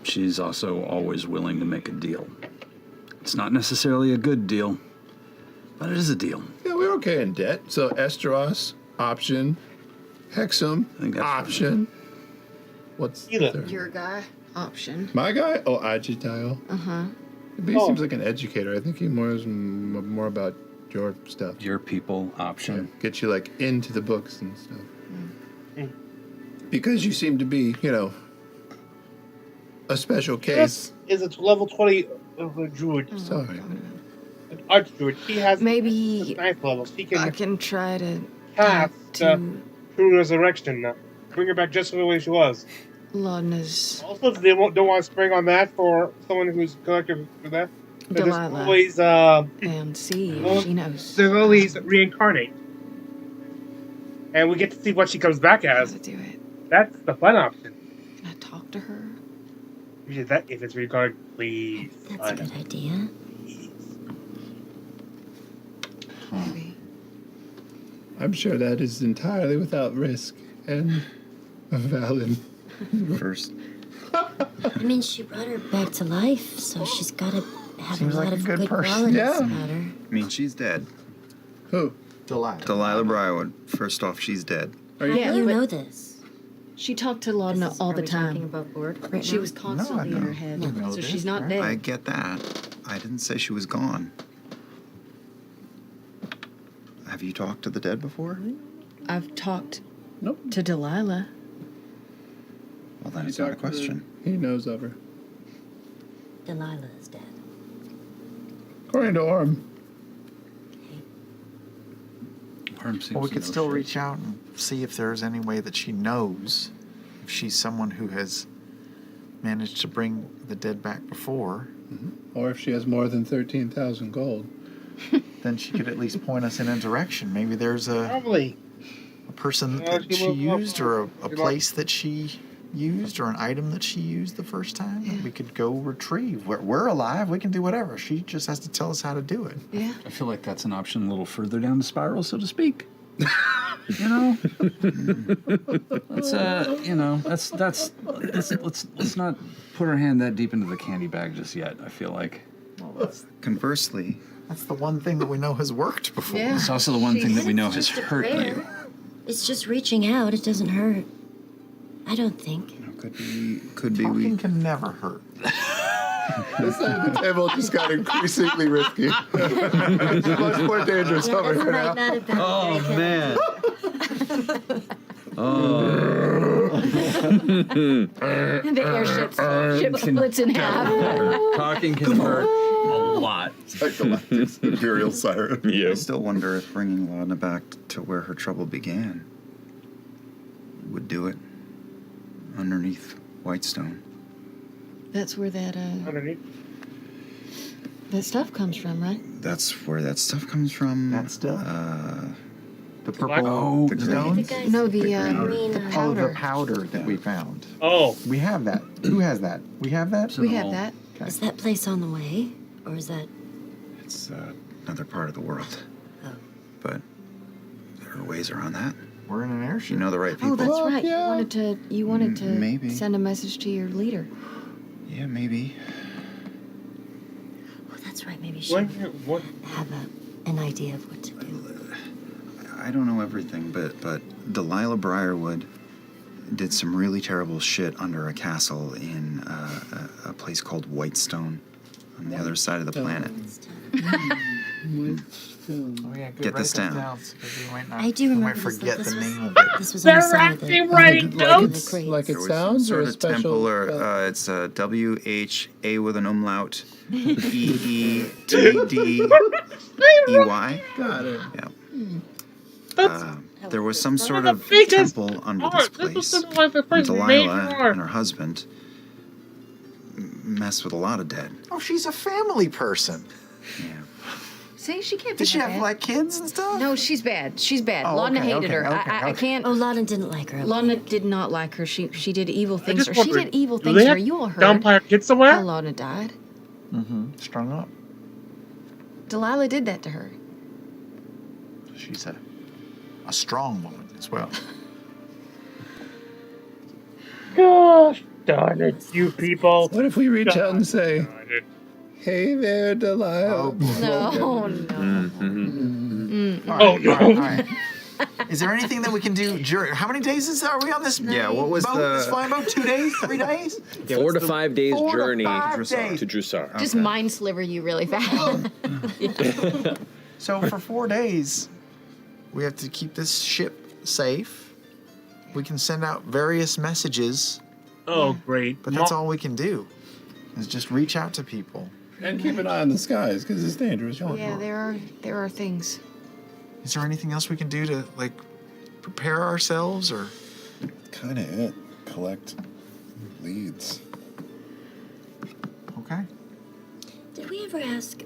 she's also always willing to make a deal. It's not necessarily a good deal, but it is a deal. Yeah, we're okay in debt. So Esteros, option. Hexam, option. What's the third? Your guy, option. My guy? Oh, Agitile. Uh-huh. He seems like an educator. I think he is more about your stuff. Your people, option. Yeah, get you like into the books and stuff. Because you seem to be, a special case. This is a level 20 druid. Sorry. An archdruid. He has Maybe 9th level. He I can can try to cast to True Resurrection. Bring her back just the way she was. Laudna's Also, they don't want to spring on that for someone who's collected for that. There's Delilah. always, And see, she knows. There's always reincarnate. And we get to see what she comes back as. How to do it. That's the fun option. Can I talk to her? If it's reincarnate, please. That's a good idea. Maybe. I'm sure that is entirely without risk and valid. First. I mean, she brought her back to life, so she's got to have Seems a lot like a of good good person. qualities Yeah. about her. I mean, she's dead. Who? Delilah Briarwood. First off, she's dead. Are you? Yeah, You but know this. she talked to Laudna all the time. About Board right She now? was constantly No, I in her don't. head, You know so this, she's not right? dead. I get that. I didn't say she was gone. Have you talked to the dead before? I've talked Nope. to Delilah. Well, then it's not a question. He knows of her. Delilah is dead. According to Orm. Well, we could still reach out and see if there's any way that she knows if she's someone who has managed to bring the dead back before. Or if she has more than 13,000 gold. Then she could at least point us in a direction. Maybe there's a Probably. person Yeah, that she she will- used, or a she place that she used, or an item that she used the first time that we could go retrieve. We're alive. We can do whatever. She just has to tell us how to do it. Yeah. I feel like that's an option a little further down the spiral, so to speak. You know, let's not put our hand that deep into the candy bag just yet. I feel like Conversely, that's the one thing that we know has worked before. Yeah. it's also the one thing that we know has Just a hurt prayer. you. It's just reaching out. It doesn't hurt. I don't think. could be Talking we. can never hurt. This side of the table just got increasingly risky. It's much more dangerous Yeah, over this here might now. not have been very good. Man, The airship ship splits in half. talking can hurt a lot. Galactic's Imperial Siren. I still wonder if bringing Laudna back to where her trouble began would do it. Underneath Whitestone. That's where that Underneath. that stuff comes from, right? That's where that stuff comes from. That stuff? The Black- purple Oh, the stones? guys- No, the green, Oh, powder. the powder that we found. Oh, We have that. Who has that? We have that? We have that. Is that place on the way? Or is that... It's another part of the world. Oh. But there are ways around that. We're in an airship. You know the right people. Oh, that's right. yeah. You wanted to Maybe. send a message to your leader. Yeah, maybe. Oh, that's right. Maybe she What? have an idea of what to do. I don't know everything, but Delilah Briarwood did some really terrible shit under a castle in a place called Whitestone on the other side of the planet. Oh, yeah, good. Get Write this down. So we might not, I do we remember might forget this the was, name of it. This was on the They're side of the, actually of the- writing of the notes? crates. Like it There was sounds, some or sort a of temple, special. or it's WHA with an umlaut, EETDEY. Got it. Yeah. There was some sort the of biggest temple under art. this This was place. something like the And first major Delilah art. and her husband messed with a lot of dead. Oh, she's a family person. Yeah. See, she can't be Did she that have bad. like kids and stuff? No, she's bad. She's bad. Oh, Laudna okay, hated okay, her. okay, I okay. can't. Oh, Lawton didn't like her. Laudna did not like her. She did evil I things just to her. She wondered, did evil do things they to her. have You all heard vampire kids how somewhere? Laudna died. Mm-hmm. Strung up. Delilah did that to her. She's a strong woman as well. Gosh darn it, you people. What if we reach out and say, Darn it. "Hey there, Delilah"? Oh, boy. No, no. All right, Oh, no. all right. Is there anything that we can do during? How many days are we on this? Yeah, what was boat? This flying boat? 2 days? 3 days? 4 to 5 days 4 to journey 5 Dressar. days. to Drusar. Just mind sliver you really fast. So for 4 days, we have to keep this ship safe. We can send out various messages, Oh, great. but that's all we can do. Is just reach out to people. And keep an eye on the skies, because it's dangerous. Yeah, there are things. Is there anything else we can do to like prepare ourselves or? Kind of it. Collect leads. Okay. Did we ever ask,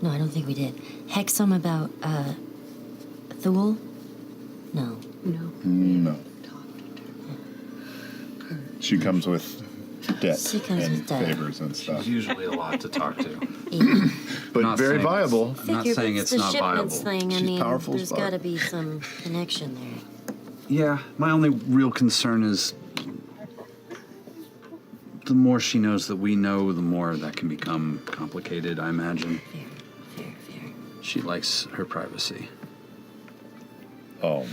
no, I don't think we did. Hexum about, Thule? No. No. She comes with debt She comes and with debt. favors and stuff. There's usually a lot to talk to. But Not very saying viable. I'm not Figure saying if it's the not shipments viable. thing, I She's mean, powerful as there's fuck. got to be some connection there. Yeah, my only real concern is the more she knows that we know, the more that can become complicated, I imagine. Fair. She likes her privacy. Oh, my.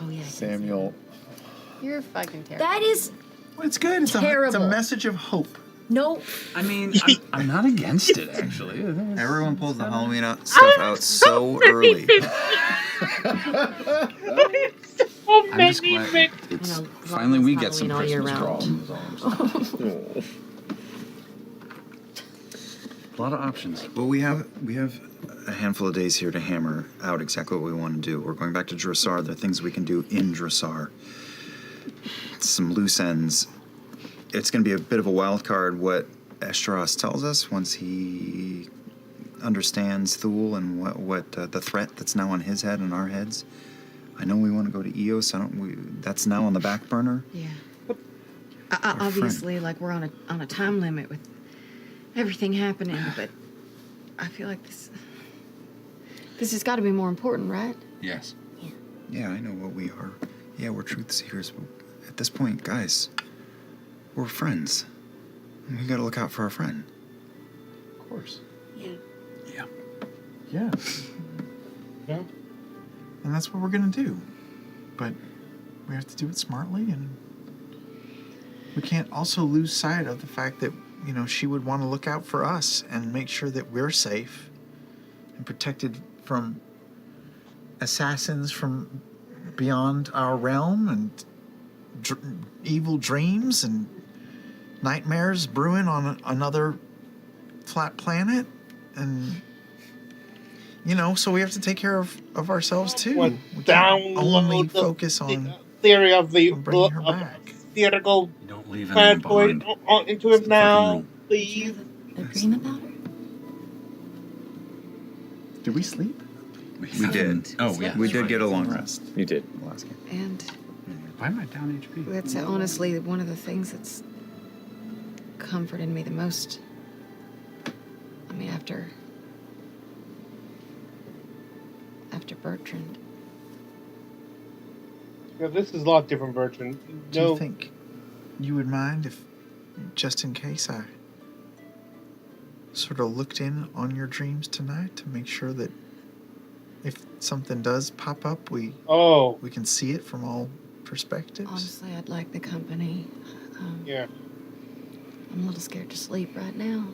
Oh, yeah. I think so. Samuel. You're fucking terrible. That is Well, it's good. It's a Terrible. message of hope. no. I mean, I'm not against it, actually. Everyone pulls the Halloween stuff out so early. So I'm just many glad things. it's You know, finally we get some Halloween all year Christmas round. draw. is all I'm saying. A lot of options. Well, we have a handful of days here to hammer out exactly what we want to do. We're going back to Dressar. There are things we can do in Dressar. Some loose ends. It's going to be a bit of a wild card what Eshtaros tells us once he understands Thule and what the threat that's now on his head and our heads. I know we want to go to Eos. That's now on the back burner. Yeah. Our Obviously, like we're on a time limit with everything happening, but I feel like this has got to be more important, right? Yes. Yeah, I know what we are. Yeah, we're truth seekers. But at this point, guys, we're friends. And we got to look out for our friend. Of course. Yeah. Yeah. Yeah. Yeah. And that's what we're gonna do. But we have to do it smartly, and we can't also lose sight of the fact that, you know, she would want to look out for us and make sure that we're safe and protected from assassins from beyond our realm and evil dreams and nightmares brewing on another flat planet. And you know, so we have to take care of ourselves too. What, We can't only download the- focus on the theory of the bringing her back. theoretical You don't leave anyone planetoid behind. into it now, room. please. A dream about her? Did we sleep? We did. Oh, yeah. We did get a long rest. You did. Last game. And Why am I down HP? that's honestly one of the things that's comforted me the most. I mean, after after Bertrand. Yeah, this is a lot different, Bertrand. Do you think you would mind if, just in case, I sort of looked in on your dreams tonight to make sure that if something does pop up, we can see it from all perspectives? Honestly, I'd like the company. Yeah. I'm a little scared to sleep right now.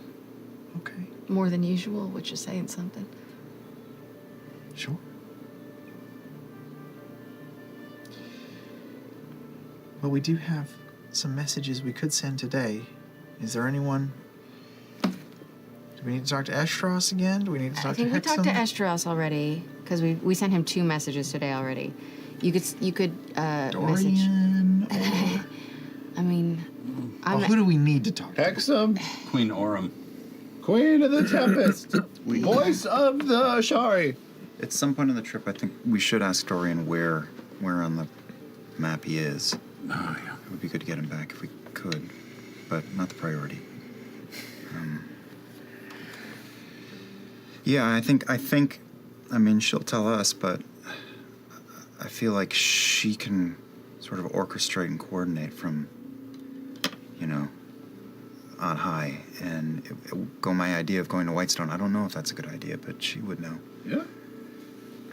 Okay. More than usual, which is saying something. Sure. Well, we do have some messages we could send today. Is there anyone? Do we need to talk to Estros again? Do we need to talk I think to we Hexam? talked to Estros already, because we sent him 2 messages today already. You could message. Dorian, I mean, who do we need to talk to? Hexam, Queen Orem. Queen of the Tempest, voice of the Shari. At some point in the trip, I think we should ask Dorian where on the map he is. Oh, yeah. It would be good to get him back if we could, but not the priority. Yeah, I think, I mean, she'll tell us, but I feel like she can sort of orchestrate and coordinate from, on high. And my idea of going to Whitestone, I don't know if that's a good idea, but she would know. Yeah.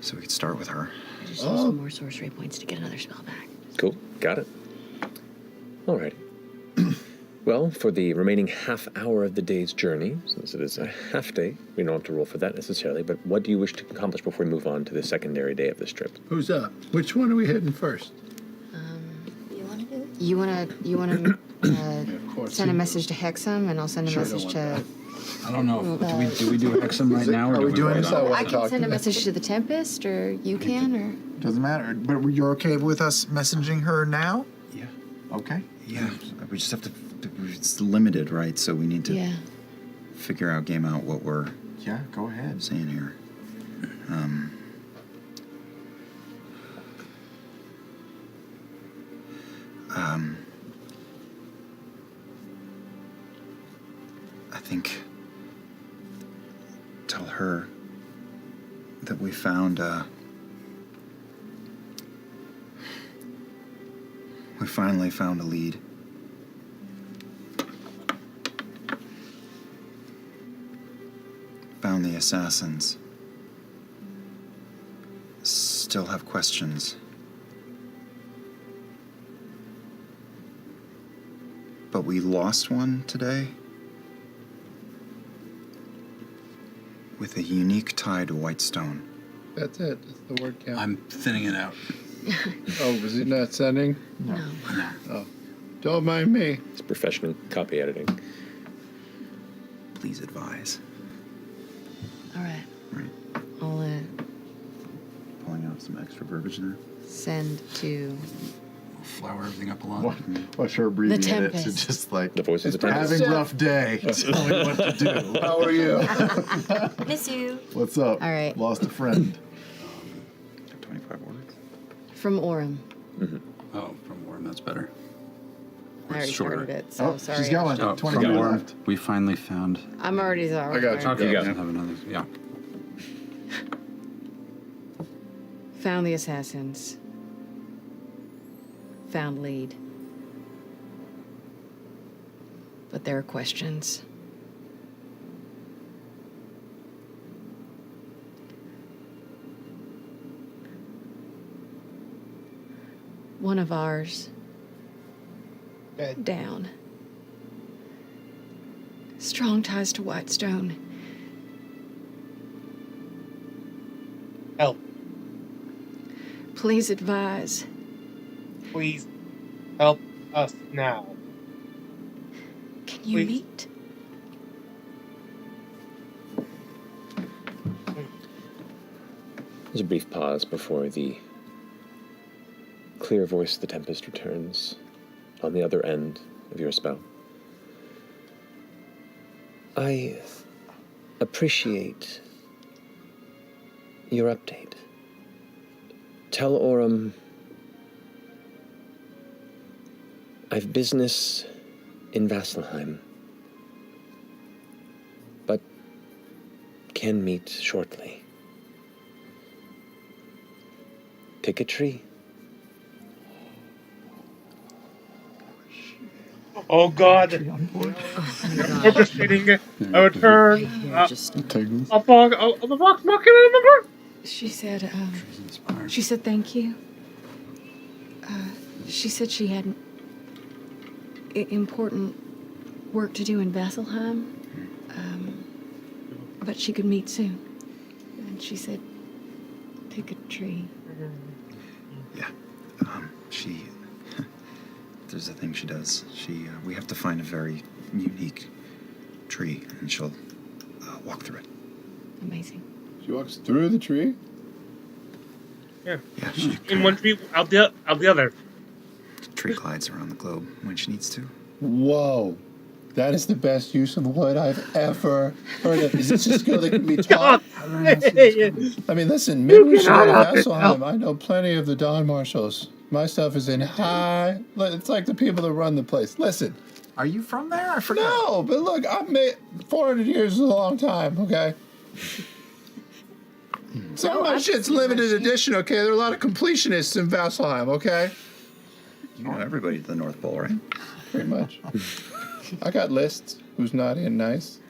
So we could start with her. I just use some more sorcery points to get another spell back. Cool. Got it. All right. Well, for the remaining half hour of the day's journey, since it is a half day, we don't have to roll for that necessarily, but what do you wish to accomplish before we move on to the secondary day of this trip? Who's up? Which one are we hitting first? You wanna send a message to Hexam, and I'll send a message to. I don't know. Do we do Hexam right now, or are do we doing wait this on it? I can send a message to the Tempest, or you can, or. Doesn't matter. But you're okay with us messaging her now? Yeah. Okay. Yeah. We just have to. It's limited, right? So we need to game out what we're. Yeah. Go ahead. Saying here. I think. Tell her that we found. We finally found a lead. Found the assassins. Still have questions. But we lost one today. With a unique tie to Whitestone. That's it. That's the word count. I'm thinning it out. Oh, was he not sending? No. Oh. Don't mind me. It's professional copy editing. Please advise. All right. Right. I'll Pulling out some extra verbiage there. send to. Flower everything up a lot. What's her abbreviate it to Tempest. just like The voice of the Tempest. having a rough day. Tell me what to do. How are you? Miss you. What's up? All right. Lost a friend. 25 words. From Orem. Oh, from Orem, that's better. I already shorter. started it, so Oh, sorry. she's going. Oh, 20 from minutes Orem, left. we finally found. I'm already there. I got you. Okay, go. I have another. Yeah. Found the assassins. Found lead. But there are questions. One of ours Dead. down. Strong ties to Whitestone. Help. Please advise. Please help us now. Can you Please. meet? There's a brief pause before the clear voice of the Tempest returns on the other end of your spell. I appreciate your update. Tell Orem I've business in Vasselheim, but can meet shortly. Pick a tree. Oh God! Orchestrating a return. A box bucket in the She said, she said thank you. She said she had important work to do in Vasselheim, but she could meet soon. And she said, pick a tree. Yeah. She. There's a thing she does. We have to find a very unique tree, and she'll walk through it. Amazing. She walks through the tree? Yeah. Yeah. In one tree, out the other. The tree glides around the globe when she needs to. Whoa. That is the best use of wood I've ever heard of. Is this a skill that can be taught? I mean, listen, maybe we should go to Vasselheim. I know plenty of the Dawn Marshals. My stuff is in high. It's like the people that run the place. Listen. Are you from there? I forgot. No, but look, I've made 400 years is a long time, okay? Some of my shit's limited edition, okay? There are a lot of completionists in Vasselheim, okay? You know everybody at the North Pole, right? Pretty much. I got lists. Who's naughty and nice?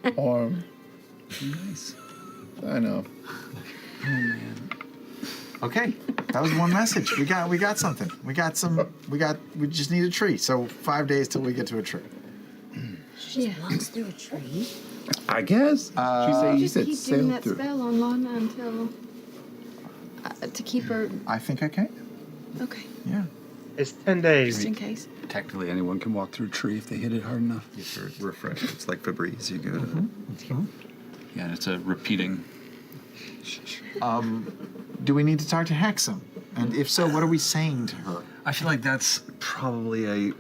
Nice. I know. Oh man. Okay, that was one message. We got something. We just need a tree. So 5 days till we get to a tree. She just walks through a tree. I guess. She said keep doing that spell on Lana until to keep her. I think I can. Okay. Yeah. It's 10 days. Just in case. Technically, anyone can walk through a tree if they hit it hard enough. Yes, refresh. It's like Febreze. You go to. Yeah, and it's a repeating. Do we need to talk to Hexam? And if so, what are we saying to her? I feel like that's probably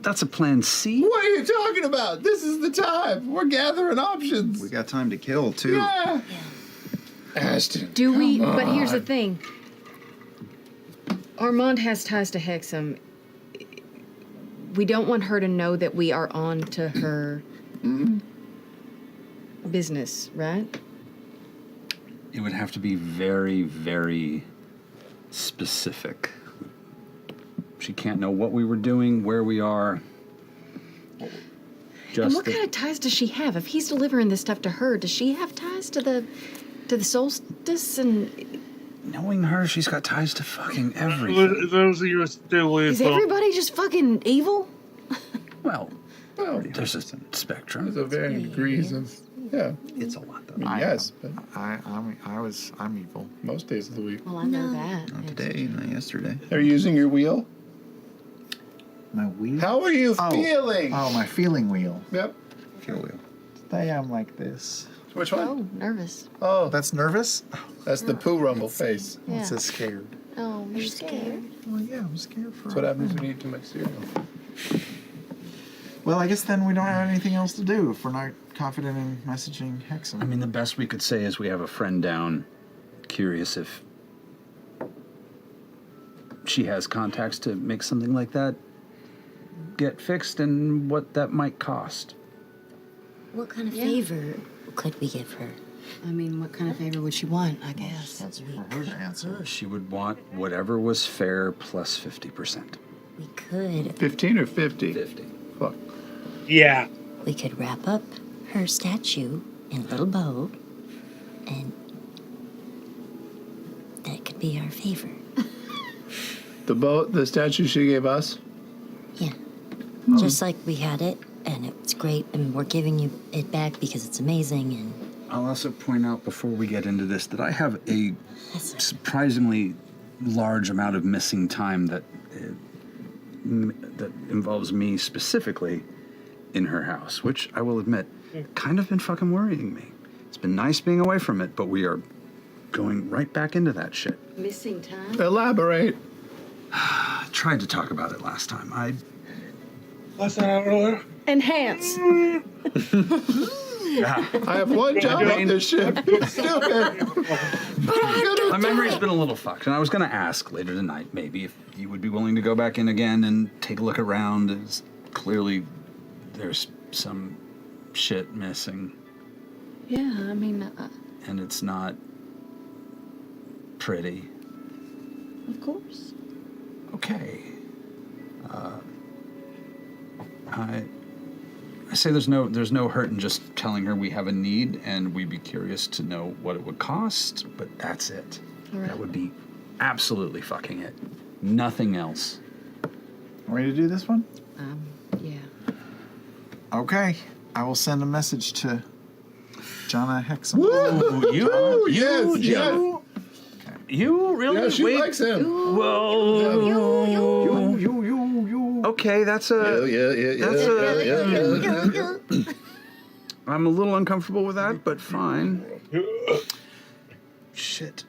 that's a plan C. What are you talking about? This is the time. We're gathering options. We got time to kill, too. Yeah. Ashton. Do we? But here's the thing. Armand has ties to Hexam. We don't want her to know that we are on to her business, right? It would have to be very, very specific. She can't know what we were doing, where we are. And what kind of ties does she have? If he's delivering this stuff to her, does she have ties to the solstice? And knowing her, she's got ties to fucking everything. Those are your still is everybody just fucking evil? Well, there's a spectrum. There's a varying degrees of. Yeah. It's a lot, though. I mean, yes, but I'm evil. Most days of the week. Well, I know that. Not today, not yesterday. Are you using your wheel? My wheel? How are you feeling? Oh, my feeling wheel. Yep. Feel wheel. Today I'm like this. Which one? Oh, nervous. Oh, That's nervous? that's the poo rumble face. Yeah. It says scared. Oh, you're scared. Well, yeah, I'm scared for That's what happens when you eat too much cereal. Well, I guess then we don't have anything else to do if we're not confident in messaging Hexam. I mean, the best we could say is we have a friend down. Curious if she has contacts to make something like that get fixed and what that might cost. What kind of favor could we give her? I mean, what kind of favor would she want, I guess? That's for her to answer. She would want whatever was fair plus 50%. We could 15 or 50? 50. Fuck. Yeah. we could wrap up her statue in a little bow, and that could be our favor. The statue she gave us? Yeah. Just like we had it, and it's great, and we're giving you it back because it's amazing, and I'll also point out before we get into this that I have a surprisingly large amount of missing time that involves me specifically in her house, which I will admit kind of been fucking worrying me. It's been nice being away from it, but we are going right back into that shit. Missing time? Elaborate. I tried to talk about it last time. What's that earlier? Enhance. I have one job on this ship. Stupid. My memory's been a little fucked, and I was going to ask later tonight, maybe, if you would be willing to go back in again and take a look around. As clearly, there's some shit missing, Yeah, I mean, and it's not pretty. Of course. Okay. I say there's no hurt in just telling her we have a need and we'd be curious to know what it would cost, but that's it. All right. That would be absolutely fucking it. Nothing else. Want me to do this one? Yeah. Okay. I will send a message to Jonna Hexam. Woo! Yes. You really? Yeah, she likes him. Whoa. You. Okay, that's a. I'm a little uncomfortable with that, but fine. Shit.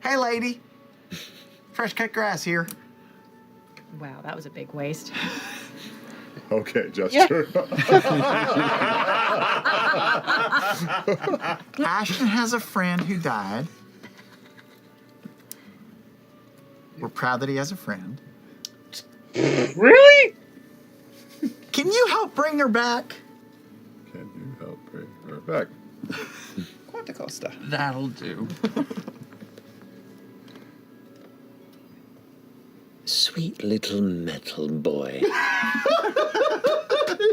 Hey, lady. Fresh cut grass here. Wow, that was a big waste. Okay, gesture. Ashton has a friend who died. We're proud that he has a friend. Really? Can you help bring her back? Can you help bring her back? Quanta Costa. That'll do. Sweet little metal boy.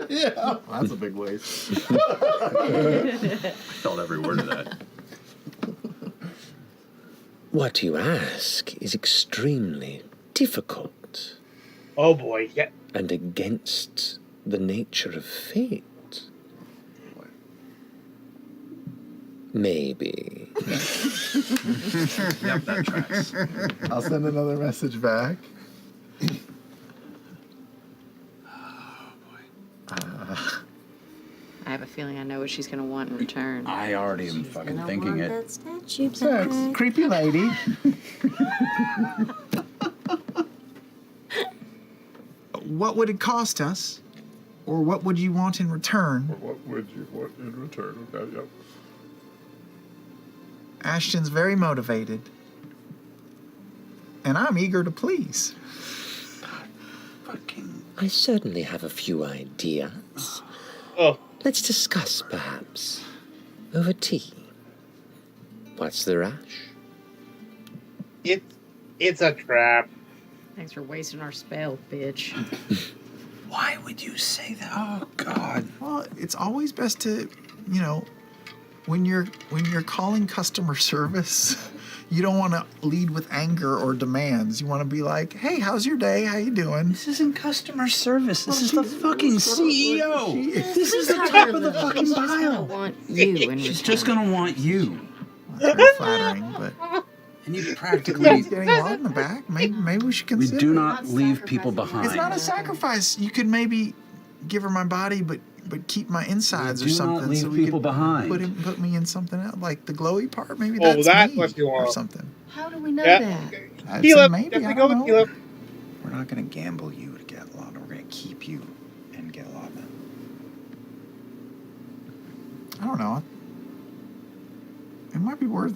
Yeah. Well, that's a big waste. I felt every word of that. What you ask is extremely difficult. Oh boy, yeah. And against the nature of fate. Maybe. Yep, that tracks. I'll send another message back. I have a feeling I know what she's going to want in return. I already am fucking thinking it. That statue Sex. back. Creepy lady. What would it cost us? Or what would you want in return? What would you want in return? Okay, yep. Ashton's very motivated. And I'm eager to please. I certainly have a few ideas. Oh. Let's discuss, perhaps, over tea. What's the rush? It's a trap. Thanks for wasting our spell, bitch. Why would you say that? Oh God. Well, it's always best to, you know, when you're calling customer service, you don't want to lead with anger or demands. You want to be like, "Hey, how's your day? How you doing?" This isn't customer service. This is the fucking CEO. This is the top of the fucking She's gonna pile. want you in She's just gonna want you. That's very flattering, but And you he's practically. getting a lot in the back. Maybe we should We consider. do not leave people behind. It's not a sacrifice. You could maybe give her my body, but keep my insides We or do not something. leave so we people could behind. Put me in something else, like the glowy part. Maybe Oh, that's that's me what you or want. something. How do we know Yeah. that? I'd Heal say up. maybe. Definitely I go don't with heal know. up. We're not going to gamble you to get Lana. We're going to keep you and get Lana. I don't know. It might be worth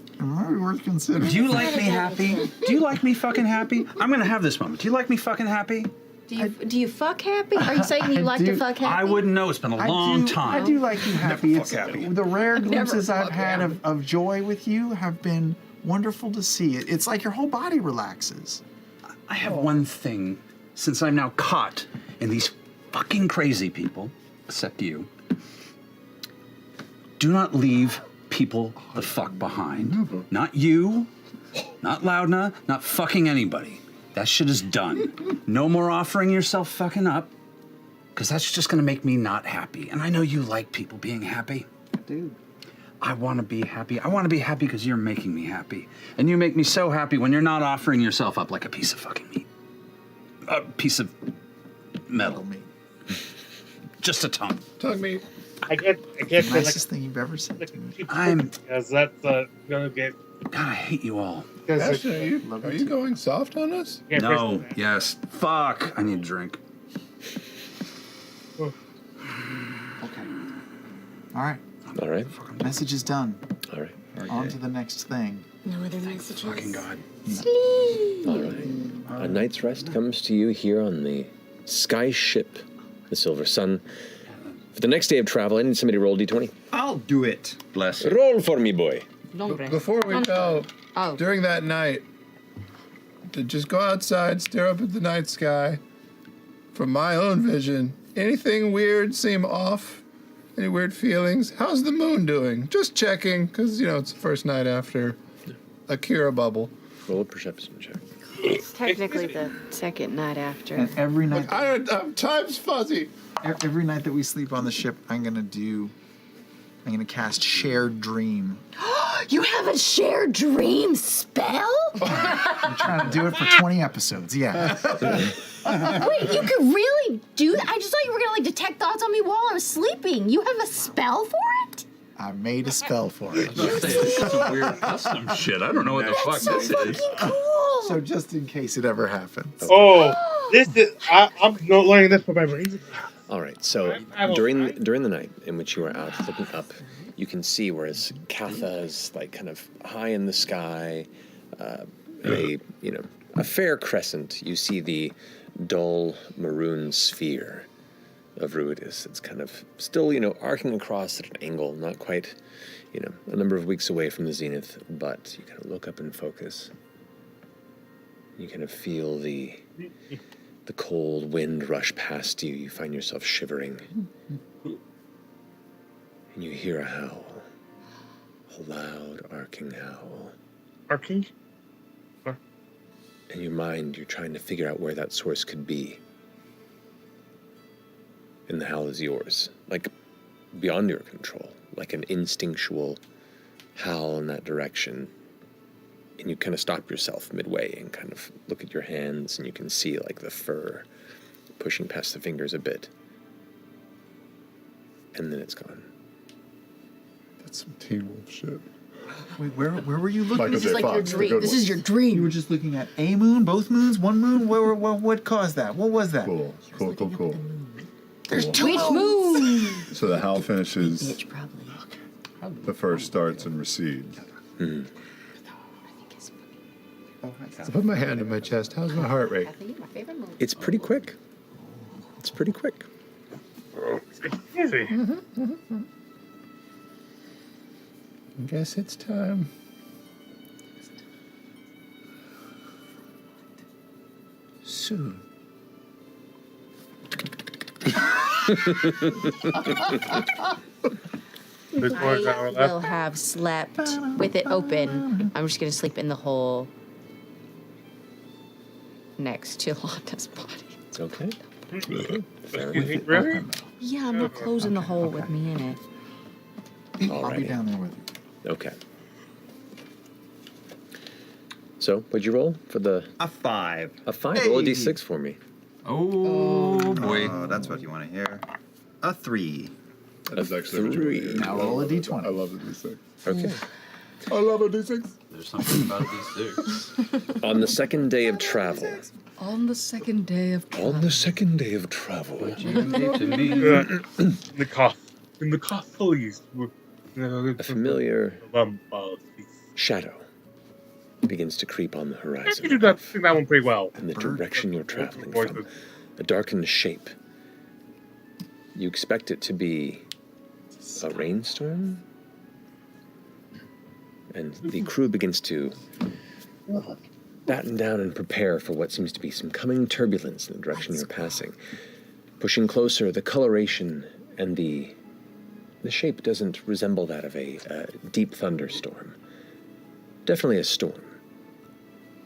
considering. Do you like me happy? Do you like me fucking happy? I'm gonna have this moment. Do you like me fucking happy? Do you fuck happy? Are you saying you like to fuck happy? I wouldn't know. It's been a long time. I do like you happy. Never It's, fuck happy. the rare glimpses I've fuck had of joy with you have been wonderful to see. It's like your whole body relaxes. I have one thing. Since I'm now caught in these fucking crazy people, except you, do not leave people the fuck behind. Not you, not Loudna, not fucking anybody. That shit is done. No more offering yourself fucking up, because that's just gonna make me not happy. And I know you like people being happy. Dude. I want to be happy. I want to be happy because you're making me happy. And you make me so happy when you're not offering yourself up like a piece of fucking meat. A piece of metal. Just a tongue. Tongue meat. I get Nicest thing you've ever said to me. because that's gonna get. God, I hate you all. Ashton, are you going soft on us? No, yes. Fuck. I need a drink. Okay. All right. All right. Message is done. All right. On to the next thing. No other messages. Fucking God. All right. A night's rest comes to you here on the skyship, the Silver Sun. For the next day of travel, I need somebody to roll D20. I'll do it. Bless you. Roll for me, boy. Before we go, during that night, to just go outside, stare up at the night sky. From my own vision, anything weird seem off? Any weird feelings? How's the moon doing? Just checking, because, it's the first night after Akira bubble. Roll a perception check. It's technically the second night after. And every night, Time's fuzzy. every night that we sleep on the ship, I'm gonna cast Shared Dream. You have a shared dream spell? I'm trying to do it for 20 episodes. Yeah. Wait, you could really do that? I just thought you were gonna detect thoughts on me while I was sleeping. You have a spell for it? I made a spell for it. That's a weird custom shit. I don't know what the fuck So this fucking is. cool. So just in case it ever happens. Oh, this is. I'm not learning this for my brain. All right, so during the night in which you are out looking up, you can see whereas Katha is like kind of high in the sky, a fair crescent. You see the dull maroon sphere of Ruidus. It's kind of still arcing across at an angle, not quite a number of weeks away from the zenith, but you kind of look up and focus. You kind of feel the cold wind rush past you. You find yourself shivering. And you hear a howl. A loud, arcing howl. Arcing? In your mind, you're trying to figure out where that source could be. And the howl is yours. Like, beyond your control. Like an instinctual howl in that direction. And you kind of stop yourself midway and kind of look at your hands, and you can see like the fur pushing past the fingers a bit. And then it's gone. That's some Teen Wolf shit. Wait, where were you looking? This is like your dream. This is your dream. You were just looking at a moon, both moons, one moon? What caused that? What was that? Cool. There's two Which moon? So the howl finishes. Bitch, probably. The first starts and recedes. Mm-hmm. I put my hand on my chest. How's my heart rate? I think my favorite movie. It's pretty quick. It's pretty quick. Easy. I guess it's time. Soon. I will have slept with it open. I'm just gonna sleep in the hole next to Londa's body. It's okay. Fair You enough. think really? Yeah, I'm not closing the hole with me in it. I'll be Alrighty. down there with you. Okay. So, what'd you roll for the... A 5. A 5? Roll a d6 for me. Oh, boy. Oh, that's what you want to hear. A 3. That is actually what you want to hear. Now roll a d20. I love a d6. Okay. I love a d6. There's something about these six. On the second day of travel. On the second day of On the second day of travel. In the castles. A familiar shadow begins to creep on the horizon. You do that one pretty well. In the direction you're traveling from. A darkened shape. You expect it to be a rainstorm? And the crew begins to batten down and prepare for what seems to be some coming turbulence in the direction you're passing. Pushing closer, the coloration and the shape doesn't resemble that of a deep thunderstorm. Definitely a storm.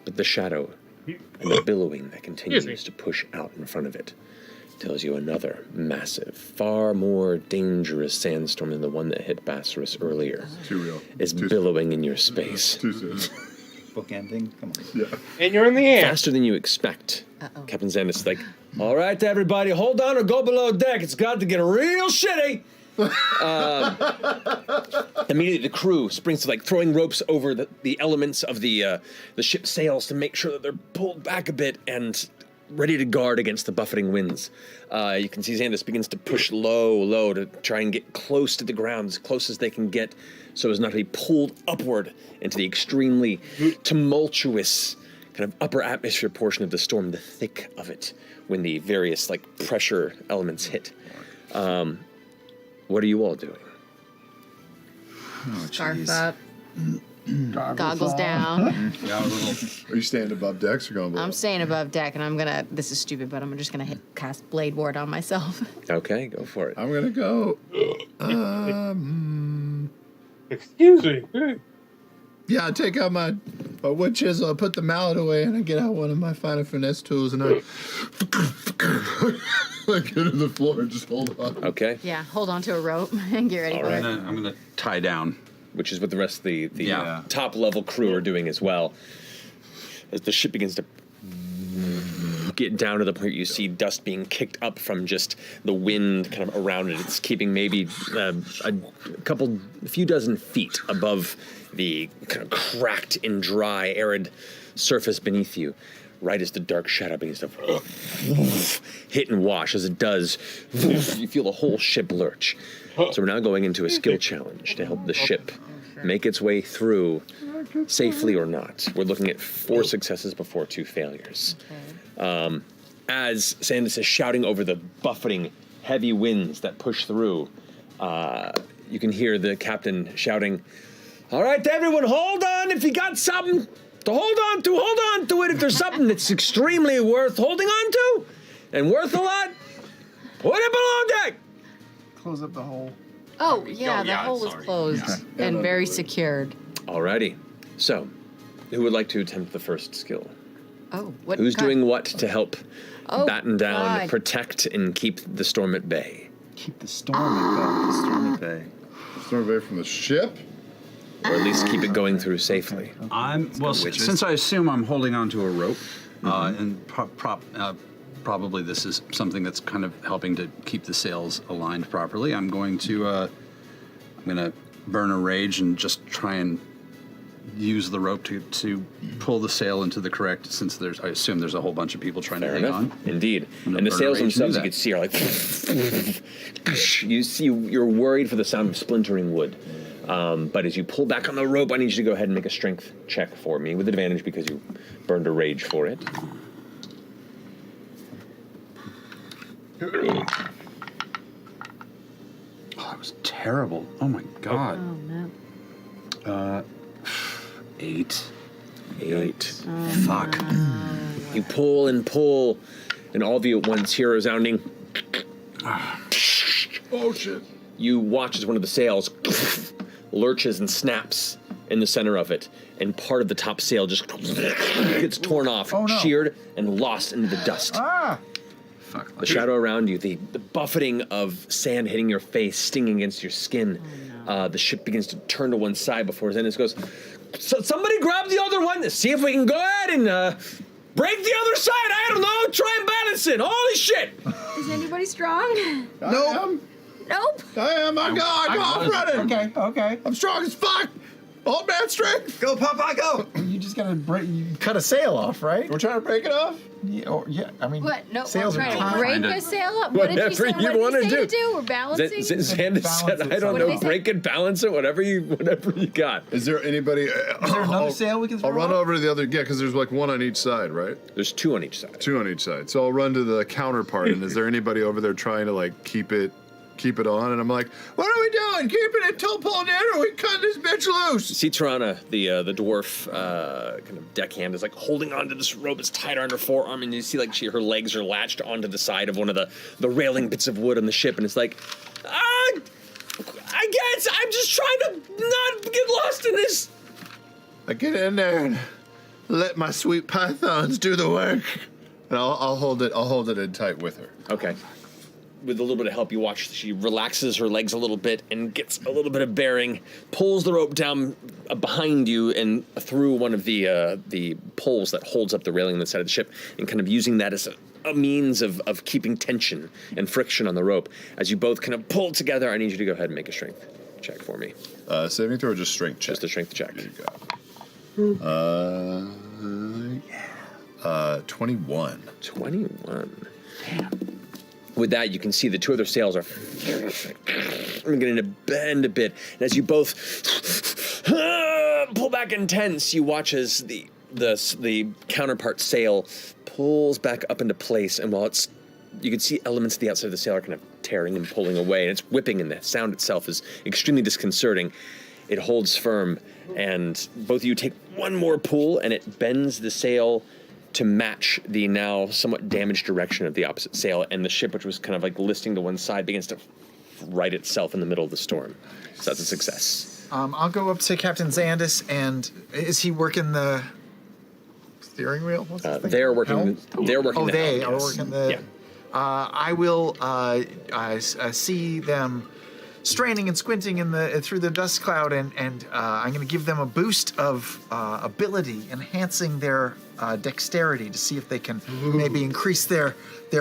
But the shadow and the billowing that continues to push out in front of it tells you another massive, far more dangerous sandstorm than the one that hit Bassaris earlier Too real. is billowing in your space. Too soon. Bookending. Come on. Yeah. And you're in the air. Faster than you expect. Captain Xanis is like, all right, everybody, hold on or go below deck. It's got to get real shitty. Immediately, the crew springs to throwing ropes over the elements of the ship's sails to make sure that they're pulled back a bit and ready to guard against the buffeting winds. You can see Xandis begins to push low to try and get close to the ground, as close as they can get, so as not to be pulled upward into the extremely tumultuous kind of upper atmosphere portion of the storm, the thick of it, when the various pressure elements hit. What are you all doing? Oh, Scarf jeez. up. Goggles down. Yeah, Are you staying above decks or going below? I'm staying above deck, and I'm gonna. This is stupid, but I'm just gonna cast Blade Ward on myself. Okay, go for it. I'm gonna go. Excuse me. Yeah, I take out my wood chisel, I put the mallet away, and I get out one of my finer finesse tools, and I get to the floor and just hold on. Okay. Yeah, hold on to a rope and get ready All for right. it. I'm gonna tie down, which is what the rest of the top level crew are doing as well. As the ship begins to get down to the point you see dust being kicked up from just the wind kind of around it. It's keeping maybe a few dozen feet above the kind of cracked and dry, arid surface beneath you. Right as the dark shadow begins to hit and wash, as it does, you feel the whole ship lurch. So we're now going into a skill challenge to help the ship make its way through safely or not. We're looking at 4 successes before 2 failures. As Sandus is shouting over the buffeting heavy winds that push through, you can hear the captain shouting, "All right, everyone, hold on if you got something to hold on to it. If there's something that's extremely worth holding on to and worth a lot, put it below deck." Close up the hole. Oh, yeah, the hole was closed and very secured. Alrighty. So, who would like to attempt the first skill? Oh, what? Who's kind? doing what to help batten down, God. protect, and keep the storm at bay? Keep the storm at bay. The storm at bay. Storm away from the ship? Or at least keep it going through safely. Since I assume I'm holding onto a rope, and probably this is something that's kind of helping to keep the sails aligned properly, I'm going to burn a rage and just try and use the rope to pull the sail into the correct, since I assume there's a whole bunch of people trying to hang on. Indeed. And the sails themselves you can see are like you're worried for the sound of splintering wood. But as you pull back on the rope, I need you to go ahead and make a strength check for me with advantage because you burned a rage for it. Oh, that was terrible. Oh my god. Oh no. 8. Fuck. You pull, and all of you at once hear a resounding. Oh shit. You watch as one of the sails lurches and snaps in the center of it, and part of the top sail just gets torn off, sheared, and lost into the dust. Fuck. The shadow around you, the buffeting of sand hitting your face, stinging against your skin. The ship begins to turn to one side before Zenith goes, somebody grab the other one, see if we can go ahead and break the other side. I don't know, try and balance it. Holy shit. Is anybody strong? Nope. Nope. I am. I'm off running. Okay. I'm strong as fuck. Old man strength. Go, Papa, go. You just gotta cut a sail off, right? We're trying to break it off? Yeah, I mean, What? No, we're sails are trying tied. to break a sail up? What did you say? Whatever you What wanna did you say do. to do? We're balancing? Sandus said, I don't What did know, they say? break it, balance it, whatever you got. Is there anybody? Is there another sail we can throw I'll run off? over to the other. Yeah, because there's like one on each side, right? There's 2 on each side. 2 on each side. So I'll run to the counterpart, and is there anybody over there trying to like keep it on? And I'm like, what are we doing? Keeping it till pulled in, or we cut this bitch loose? See Tirana, the dwarf kind of deckhand, is like holding onto this rope. It's tied around her forearm, and you see like her legs are latched onto the side of one of the railing bits of wood on the ship, and it's like, I guess I'm just trying to not get lost in this. I get in there and let my sweet pythons do the work, and I'll hold it in tight with her. Okay. With a little bit of help, you watch she relaxes her legs a little bit and gets a little bit of bearing, pulls the rope down behind you and through one of the poles that holds up the railing on the side of the ship, and kind of using that as a means of keeping tension and friction on the rope. As you both kind of pull together, I need you to go ahead and make a strength check for me. Saving throw or just strength check? Just a strength check. There you go. 21. 21. Damn. With that, you can see the 2 other sails are beginning to bend a bit. And as you both pull back and tense, you watch as the counterpart sail pulls back up into place. And while you can see elements of the outside of the sail are kind of tearing and pulling away, and it's whipping, and the sound itself is extremely disconcerting. It holds firm, and both of you take one more pull, and it bends the sail to match the now somewhat damaged direction of the opposite sail, and the ship, which was kind of like listing to one side, begins to right itself in the middle of the storm. So that's a success. I'll go up to Captain Xandis, and is he working the steering wheel? What's the thing? They're working. Helm? They're working. Oh, the they helm, are yes. working the. Yeah. I will see them straining and squinting through the dust cloud, and I'm going to give them a boost of ability, enhancing their dexterity to see if they can maybe increase their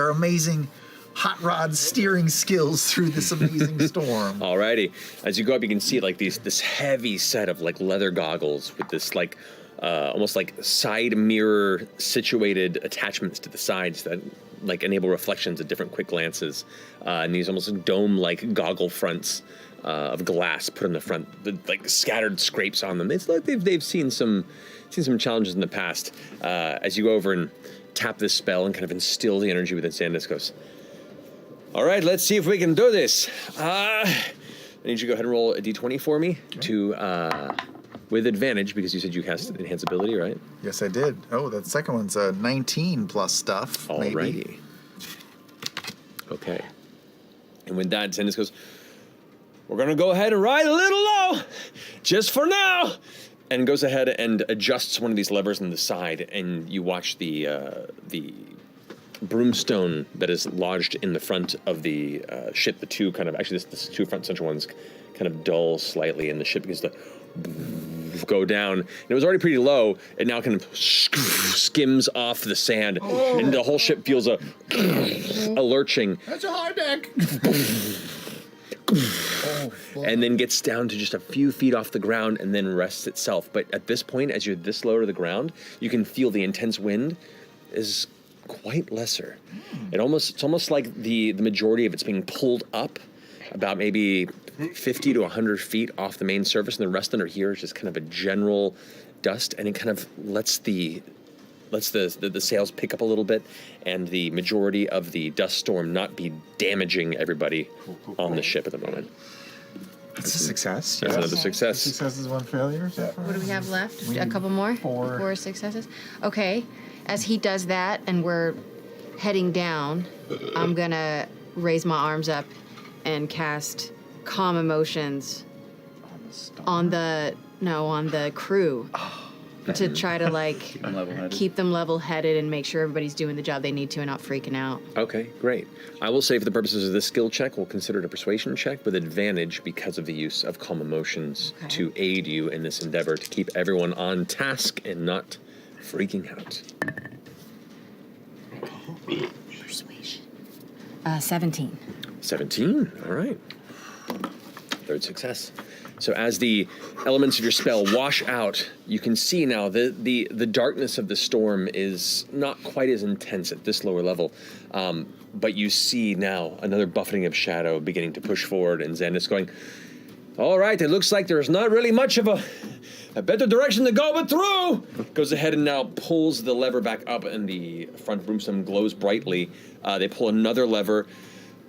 amazing hot rod steering skills through this amazing storm. Alrighty. As you go up, you can see like this heavy set of like leather goggles with this like almost like side mirror situated attachments to the sides that like enable reflections at different quick glances, and these almost dome-like goggle fronts of glass put in the front, with, like scattered scrapes on them. It's like they've seen some challenges in the past. As you go over and tap this spell and kind of instill the energy within Xandis, goes, all right, let's see if we can do this. I need you to go ahead and roll a d20 for me to with advantage, because you said you cast enhance ability, right? Yes, I did. Oh, that second one's 19 plus stuff. Alrighty. Maybe. Okay. And with that, Xandis goes, we're going to go ahead and ride a little low, just for now. And goes ahead and adjusts one of these levers on the side, and you watch the broomstone that is lodged in the front of the ship. The two kind of, actually this two front central ones kind of dull slightly, and the ship begins to go down. And it was already pretty low. It now kind of skims off the sand, and the whole ship feels a lurching. That's a hard deck. And then gets down to just a few feet off the ground and then rests itself. But at this point, as you're this low to the ground, you can feel the intense wind is quite lesser. It's almost like the majority of it's being pulled up about maybe 50 to 100 feet off the main surface, and the rest under here is just kind of a general dust, and it kind of lets the sails pick up a little bit, and the majority of the dust storm not be damaging everybody on the ship at the moment. It's a success. That's another success. Success is one failure. What do we have left? A couple more? Four successes? Okay. As he does that and we're heading down, I'm going to raise my arms up and cast Calm Emotions on the crew to try to like keep them level-headed and make sure everybody's doing the job they need to and not freaking out. Okay, great. I will say for the purposes of this skill check, we'll consider it a persuasion check with advantage because of the use of calm emotions to aid you in this endeavor to keep everyone on task and not freaking out. Persuasion. 17. 17, all right. Third success. So as the elements of your spell wash out, you can see now the darkness of the storm is not quite as intense at this lower level, but you see now another buffeting of shadow beginning to push forward, and Xandis going, all right, it looks like there's not really much of a better direction to go but through. Goes ahead and now pulls the lever back up, and the front broomstone glows brightly. They pull another lever.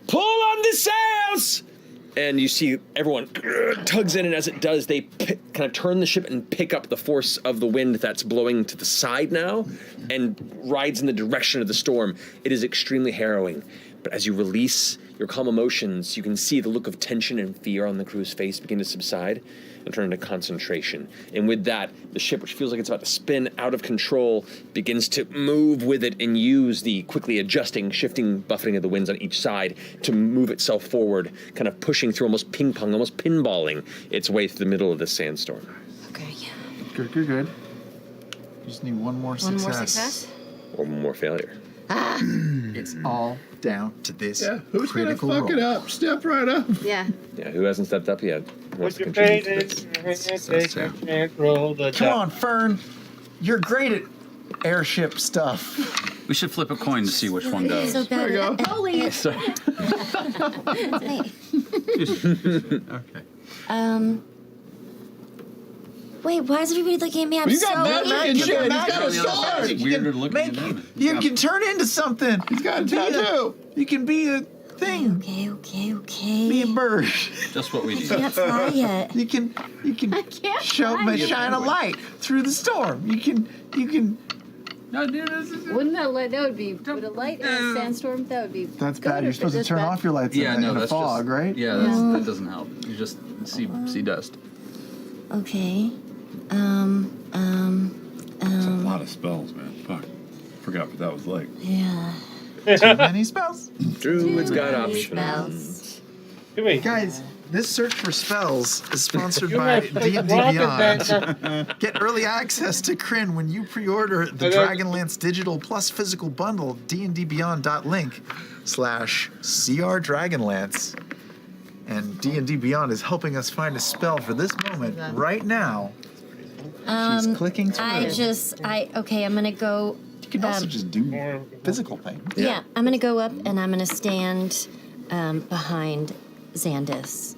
Pull on the sails! And you see everyone tugs in, and as it does, they kind of turn the ship and pick up the force of the wind that's blowing to the side now and rides in the direction of the storm. It is extremely harrowing. But as you release your calm emotions, you can see the look of tension and fear on the crew's face begin to subside and turn into concentration. And with that, the ship, which feels like it's about to spin out of control, begins to move with it and use the quickly adjusting, shifting, buffeting of the winds on each side to move itself forward, kind of pushing through, almost ping pong, almost pinballing its way through the middle of the sandstorm. Okay. Good. Just need one more success. One more success? Or one more failure. It's all down to this Who's gonna critical fuck it roll. up? Step right up. Yeah. Yeah, who hasn't stepped up yet? Who wants to Your contribute to face this? roll the Come on, Fern. You're great at airship stuff. We should flip a coin to see which one goes. So bad at Holy. Sorry. Okay. Wait, why is everybody looking at me? I'm You so got magic and shit. He's got a It's sword. weirder looking than him. You can turn into something. He's got a tattoo. You can be thing. Okay. Be a bird. Just what we I need. can't fly yet. You can shine a light through the storm. You can. No, dude, this is. Wouldn't that light? That would be. Would a light in a sandstorm? That would be. That's good bad. You're if supposed to it's turn bad. off your lights Yeah, in no, the that's fog, just, right? Yeah, that doesn't help. You just see dust. Okay. That's a lot of spells, man. Fuck. Forgot what that was like. Yeah. Too many spells. Druid's got options. Guys, this search for spells is sponsored You by have to D&D drop it Beyond. Get early access to Kryn when you pre-order the Dragonlance Digital Plus Physical Bundle, dndbeyond.link/CR Dragonlance. And D&D Beyond is helping us find a spell for this moment right now. She's clicking through. I'm gonna go. You can also just do physical things. Yeah, I'm gonna go up and I'm gonna stand behind Xandis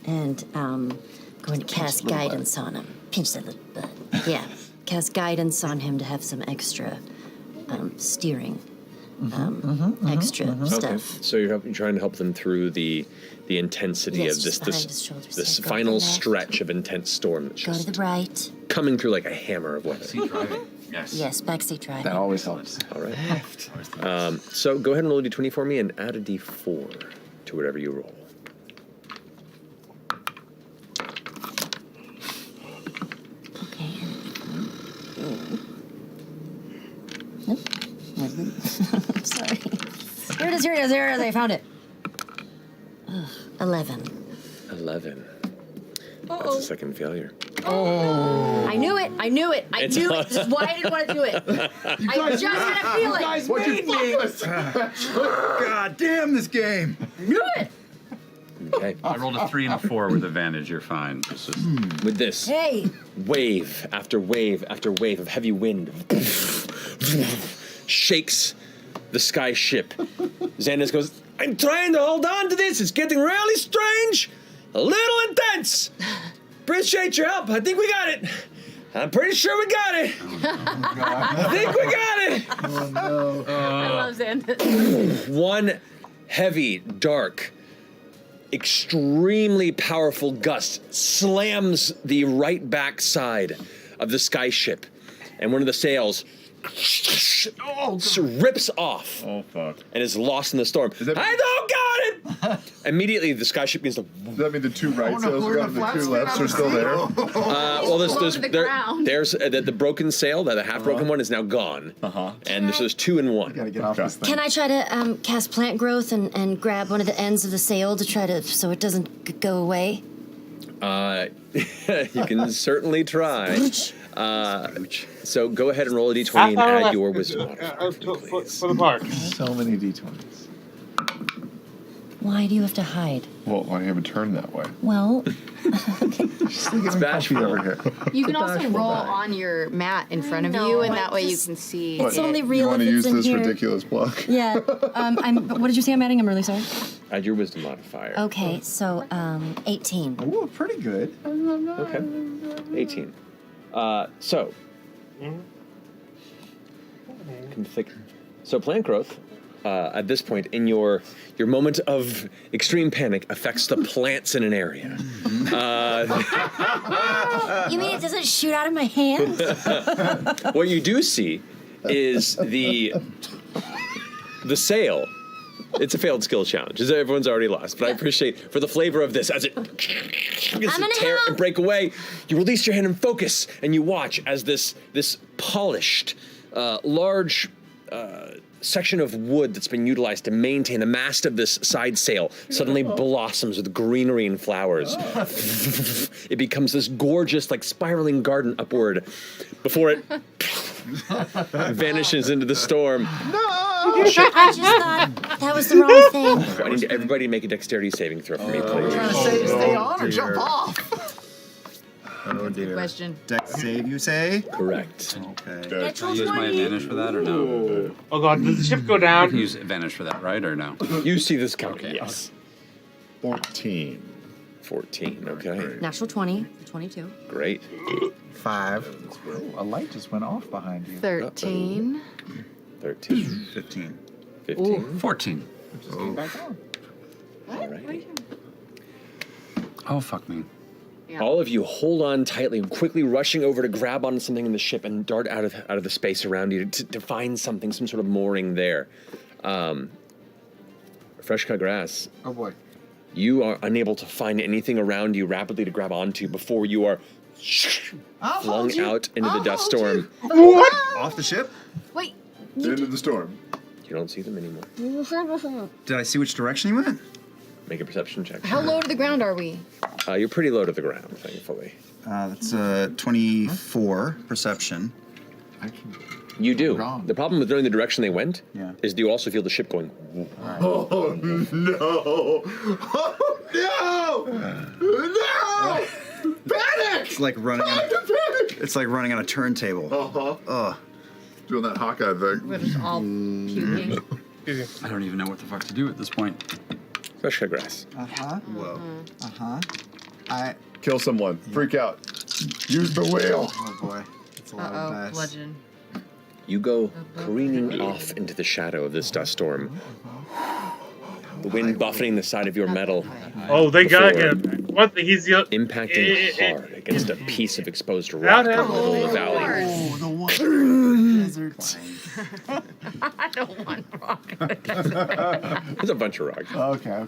and going to cast guidance on him. Pinch that little butt. Yeah, cast guidance on him to have some extra steering, extra stuff. So you're trying to help them through the intensity Yes, of just behind his shoulders. this Go to final the left. stretch of intense storm that's Go to just the right. coming through like a hammer of weather. Yes, backseat driving. That always helps. All right. So go ahead and roll a d20 for me and add a d4 to whatever you roll. Okay. Nope. I'm sorry. Here it is. I found it. 11. 11. That's a second failure. I knew it. I knew it. This is why I didn't want to do it. I just had a feeling. God damn this game. Knew it. Okay. I rolled a 3 and a 4 with advantage. You're fine. This is... With this, Hey. wave after wave after wave of heavy wind shakes the sky ship. Xandis goes, I'm trying to hold on to this. It's getting really strange, a little intense. Appreciate your help. I think we got it. I'm pretty sure we got it. I think we got it. Oh, no. I love Xandis. One heavy, dark, extremely powerful gust slams the right back side of the sky ship, and one of the sails rips off. Oh, fuck. And is lost in the storm. I don't got it! Immediately, the sky ship begins to. Does that mean the two right sails are gone, the two lefts are still there? Well, there's the broken sail, the half broken one, is now gone. And there's 2 in 1. Gotta get off this thing. Can I try to cast plant growth and grab one of the ends of the sail to try to so it doesn't go away? You can certainly try. So go ahead and roll a d20 and add your wisdom modifier. For the park. So many d20s. Why do you have to hide? Well, I haven't turned that way. Well, It's bashful over here. You can also roll on your mat in front of you, and that way you can see. It's it. only real You want if to it's use in this here. ridiculous block? Yeah. What did you say I'm adding? I'm really sorry. Add your wisdom modifier. Okay, so 18. Ooh, pretty good. Okay. 18. So plant growth, at this point in your moment of extreme panic, affects the plants in an area. You mean it doesn't shoot out of my hand? What you do see is the sail. It's a failed skill challenge. Everyone's already lost, but I appreciate for the flavor of this as it begins to tear and break away. You release your hand and focus, and you watch as this polished, large section of wood that's been utilized to maintain the mast of this side sail suddenly blossoms with greenery and flowers. It becomes this gorgeous, like spiraling garden upward before it vanishes into the storm. I just thought that was the wrong thing. I need everybody to make a dexterity saving throw for me, please. Trying to stay on or jump off? Oh dear. Question. Dex save, you say? Correct. Okay. Can I use my advantage for that or no? Oh god, does the ship go I down? can use advantage for that, right, or no? You see this coming, yes. 14. 14, okay. Natural 20, 22. Great. 5. Ooh, a light just went off behind you. 13. 13. 15. 15. 14. All right. Oh, fuck me. All of you hold on tightly, quickly rushing over to grab onto something in the ship and dart out of the space around you to find something, some sort of mooring there. Fresh cut grass. Oh boy. You are unable to find anything around you rapidly to grab onto before you are flung out into the dust storm. What? Off the ship? Wait. Into the storm. You don't see them anymore. Did I see which direction you went? Make a perception check. How low to the ground are we? You're pretty low to the ground, thankfully. That's 24 perception. You do. The problem with knowing the direction they went is do you also feel the ship going. Oh no! Oh no! No! Panic! It's like running. It's like running on a turntable. Ugh. Doing that Hawkeye thing. We're just all puking. I don't even know what the fuck to do at this point. Fresh cut grass. Whoa. I Kill someone. Freak out. Use the wheel. Oh boy. It's a lot of dice. Bludgeon. You go careening off into the shadow of this dust storm. The wind buffeting the side of your metal. Oh, they got him. What? He's the impacting hard against a piece of exposed rock in the middle of the valley. Oh, the one desert. I don't want rock. There's a bunch of rocks. Okay.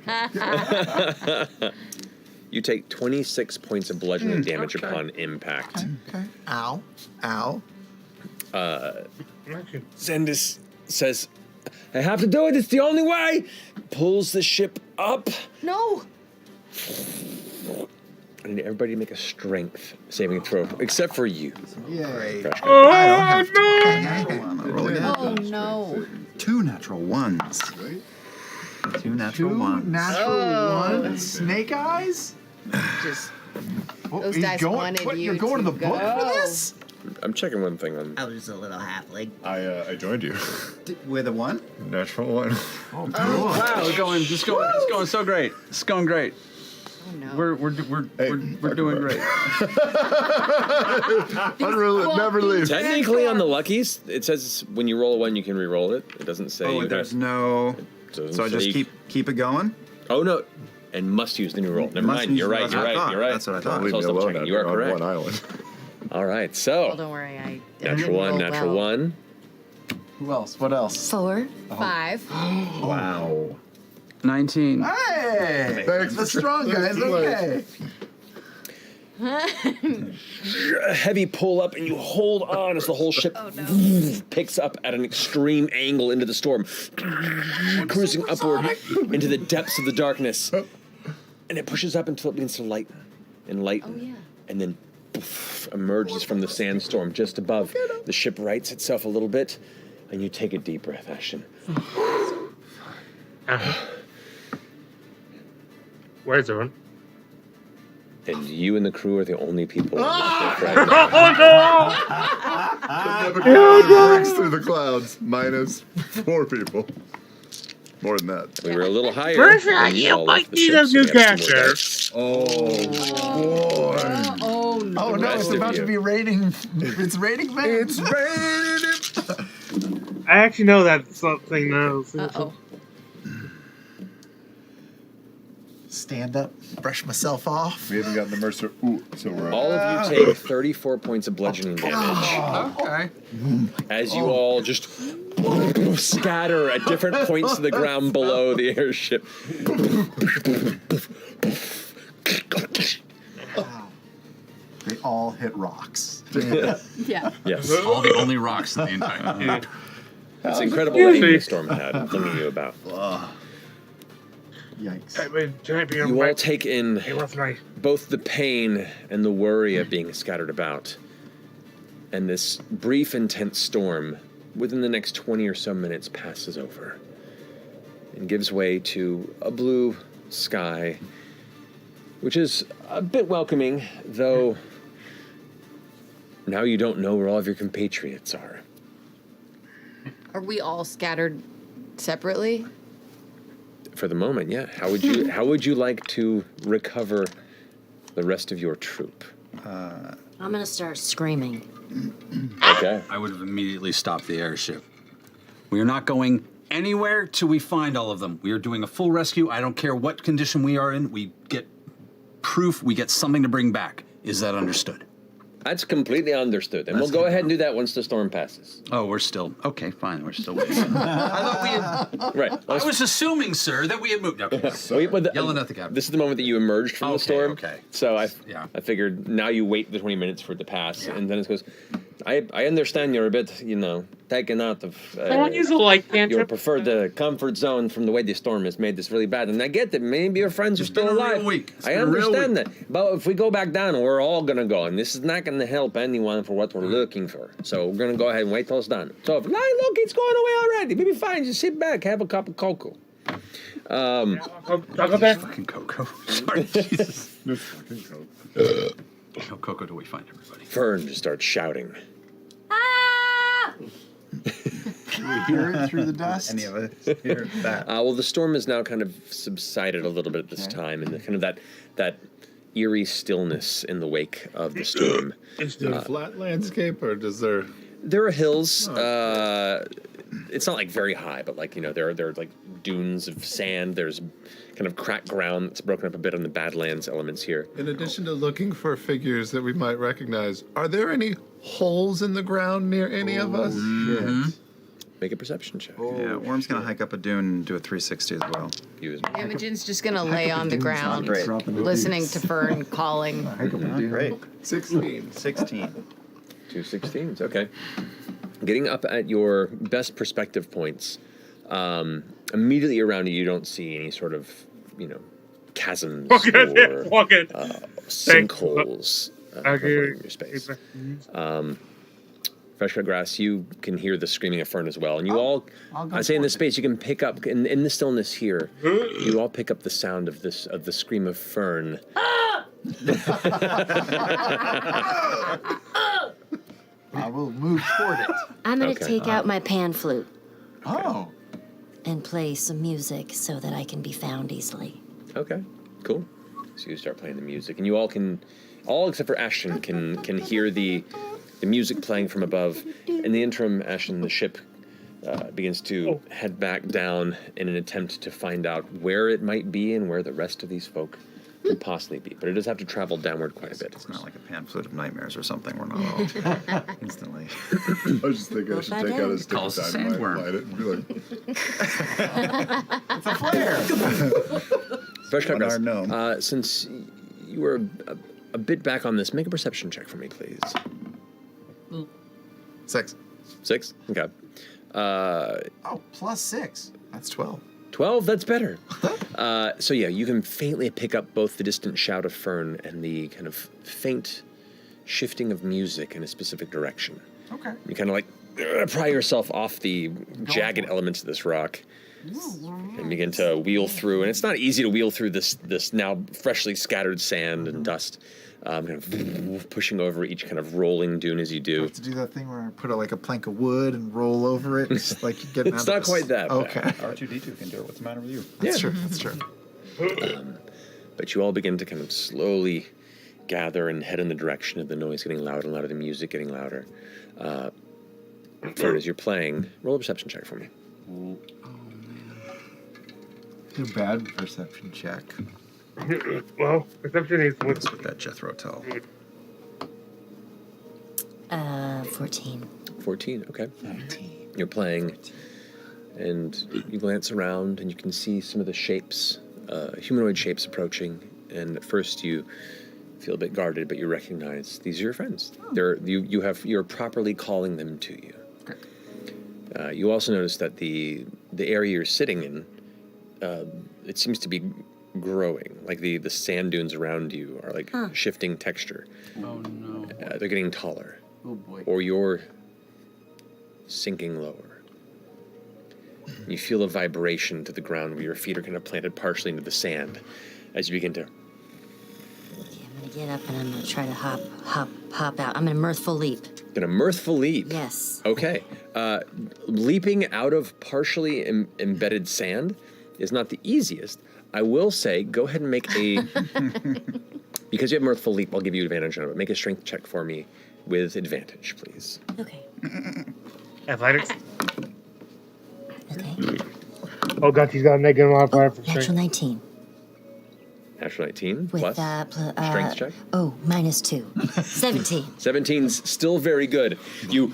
You take 26 points of bludgeoning damage upon impact. Okay. Ow. Ow. Zendis says, I have to do it, it's the only way! Pulls the ship up. No! I need everybody to make a strength saving throw, except for you. Yay. Fresh cut. Oh no. 2 natural ones. 2 natural ones. Natural ones. Snake eyes? Just Oh, those you dice going, wanted what, you you're going to the go. book for this? I'm checking one thing on. I was just a little halfling. I joined you. With a 1? Natural one. Oh, Wow, it's going so great. It's going great. Oh no. We're doing great. Never leave. Technically, on the luckies, it says when you roll a 1, you can re-roll it. It doesn't say. Oh, you there's have, no. doesn't So I just say- keep it going? Oh no, and must use the new roll. Never Must mind. use- You're right. that's You're what I right. thought. You're right. That's what I thought. Leave me Double alone checking. out You are there on correct. one island. All right. Oh, So don't worry. I natural one. rolled Natural well. 1. Who else? What else? 4. 5. Wow. 19. Hey! Thanks The for strong guys, okay. A heavy pull up, and you hold on as the whole ship picks up at an extreme angle into the storm, cruising upward into the depths of the darkness. And it pushes up until it begins to lighten and lighten, and then poof, emerges from the sandstorm just above. The ship rights itself a little bit, and you take a deep breath, Ashton. Where's everyone? And you and the crew are the only people on the ship right now. Breaks through the clouds. Minus 4 people. More than that. We were a little higher. Bertha, when you all might left the need ship, a so new we have some more catcher. dice. Oh, boy. Oh no. Oh no, rest it's of about you. to be raining. It's raining men. It's raining. I actually know that something now. Uh-oh. Stand up, brush myself off. We haven't gotten the Mercer. Ooh, so we're All of you take 34 points of bludgeoning damage Okay. as you all just scatter at different points of the ground below the airship. They all hit rocks. Yeah. Yes. All the only rocks in the entire. It's incredible what the storm had flinging you about. Yikes. You all take in Hey, what's right? both the pain and the worry of being scattered about. And this brief, intense storm, within the next 20 or so minutes, passes over and gives way to a blue sky, which is a bit welcoming, though now you don't know where all of your compatriots are. Are we all scattered separately? For the moment, yeah. How would you like to recover the rest of your troop? I'm gonna start screaming. Okay. I would have immediately stopped the airship. We are not going anywhere till we find all of them. We are doing a full rescue. I don't care what condition we are in. We get proof. We get something to bring back. Is that understood? That's completely understood. And we'll go ahead and do that once the storm passes. Oh, we're still... Okay, fine. We're still waiting. I thought we had... Right. I was assuming, sir, that we had moved. Okay. Yelling at the captain. This is the moment that you emerged from the storm. Okay. So I figured now you wait the 20 minutes for it to pass. And then it goes, I understand you're a bit, taken out of Don't use a like your cantrip. preferred comfort zone from the way the storm has made this really bad. And I get that maybe your friends are It's been still a real alive. week. It's I been a real understand week. that. But if we go back down, we're all going to go. And this is not going to help anyone for what we're looking for. So we're going to go ahead and wait till it's done. So if, look, it's going away already. Maybe fine. Just sit back, have a cup of cocoa. Fucking cocoa. Sorry, Jesus. This fucking coke. How cocoa do we find everybody? Fern just starts shouting. Can we hear it through the dust? Any of us hear that? Well, the storm has now kind of subsided a little bit at this time, and kind of that eerie stillness in the wake of the storm. Is there a flat landscape, or does there? There are hills. It's not like very high, but like there are like dunes of sand. There's kind of cracked ground that's broken up a bit on the Badlands elements here. In addition to looking for figures that we might recognize, are there any holes in the ground near any of us? Make a perception check. Yeah, Worm's gonna hike up a dune and do a 360 as well. Imogen's just gonna lay on the ground, listening to Fern calling. Great. 16. 16. 2 16s. Okay. Getting up at your best perspective points, immediately around you, you don't see any sort of, chasms or sinkholes covering your space. Fresh cut grass, you can hear the screaming of Fern as well. And you I say in this space, you can pick up, in the stillness here, you all pick up the sound of the scream of Fern. I will move toward it. I'm gonna take out my pan flute. Oh. And play some music so that I can be found easily. Okay, cool. So you start playing the music, and you all except for Ashton, can hear the music playing from above. In the interim, Ashton, the ship begins to head back down in an attempt to find out where it might be and where the rest of these folk could possibly be. But it does have to travel downward quite a bit. It's not like a pamphlet of nightmares or something. We're not all instantly. I was just thinking I should take out a stick Calls of a dynamite, sandworm. light it, and be like, It's a flare. Fresh cut grass. No. Since you were a bit back on this, make a perception check for me, please. 6. 6? Okay. Plus 6. That's 12. 12? That's better. So yeah, you can faintly pick up both the distant shout of Fern and the kind of faint shifting of music in a specific direction. Okay. You kind of like pry yourself off the jagged elements of this rock and begin to wheel through. And it's not easy to wheel through this now freshly scattered sand and dust. Kind of pushing over each kind of rolling dune as you do. I have to do that thing where I put a like a wood and roll over it. It's like you get. It's not quite that bad. Okay. R2D2 can do it. What's the matter with you? That's true. That's true. But you all begin to kind of slowly gather and head in the direction of the noise getting louder and louder, the music getting louder. Fern, as you're playing, roll a perception check for me. Too bad perception check. Well, perception is What's with that Jethro Tull? 14. 14, okay. You're playing, and you glance around, and you can see some of the shapes, humanoid shapes approaching. And at first, you feel a bit guarded, but you recognize these are your friends. You're properly calling them to you. You also notice that the area you're sitting in, it seems to be growing. Like the sand dunes around you are like shifting texture. Oh no. They're getting taller. Oh boy. Or you're sinking lower. You feel a vibration to the ground where your feet are kind of planted partially into the sand as you begin to. Okay, I'm gonna get up and I'm gonna try to hop out. I'm gonna mirthful leap. Gonna mirthful leap. Yes. Okay. Leaping out of partially embedded sand is not the easiest. I will say, go ahead and make a... Because you have mirthful leap, I'll give you advantage on it, but make a strength check for me with advantage, please. Okay. athletics. Okay. Oh god, he's got a negative modifier for Natural strength. 19. Natural 19 With plus strength check. Oh, -2. 17. 17's still very good. You,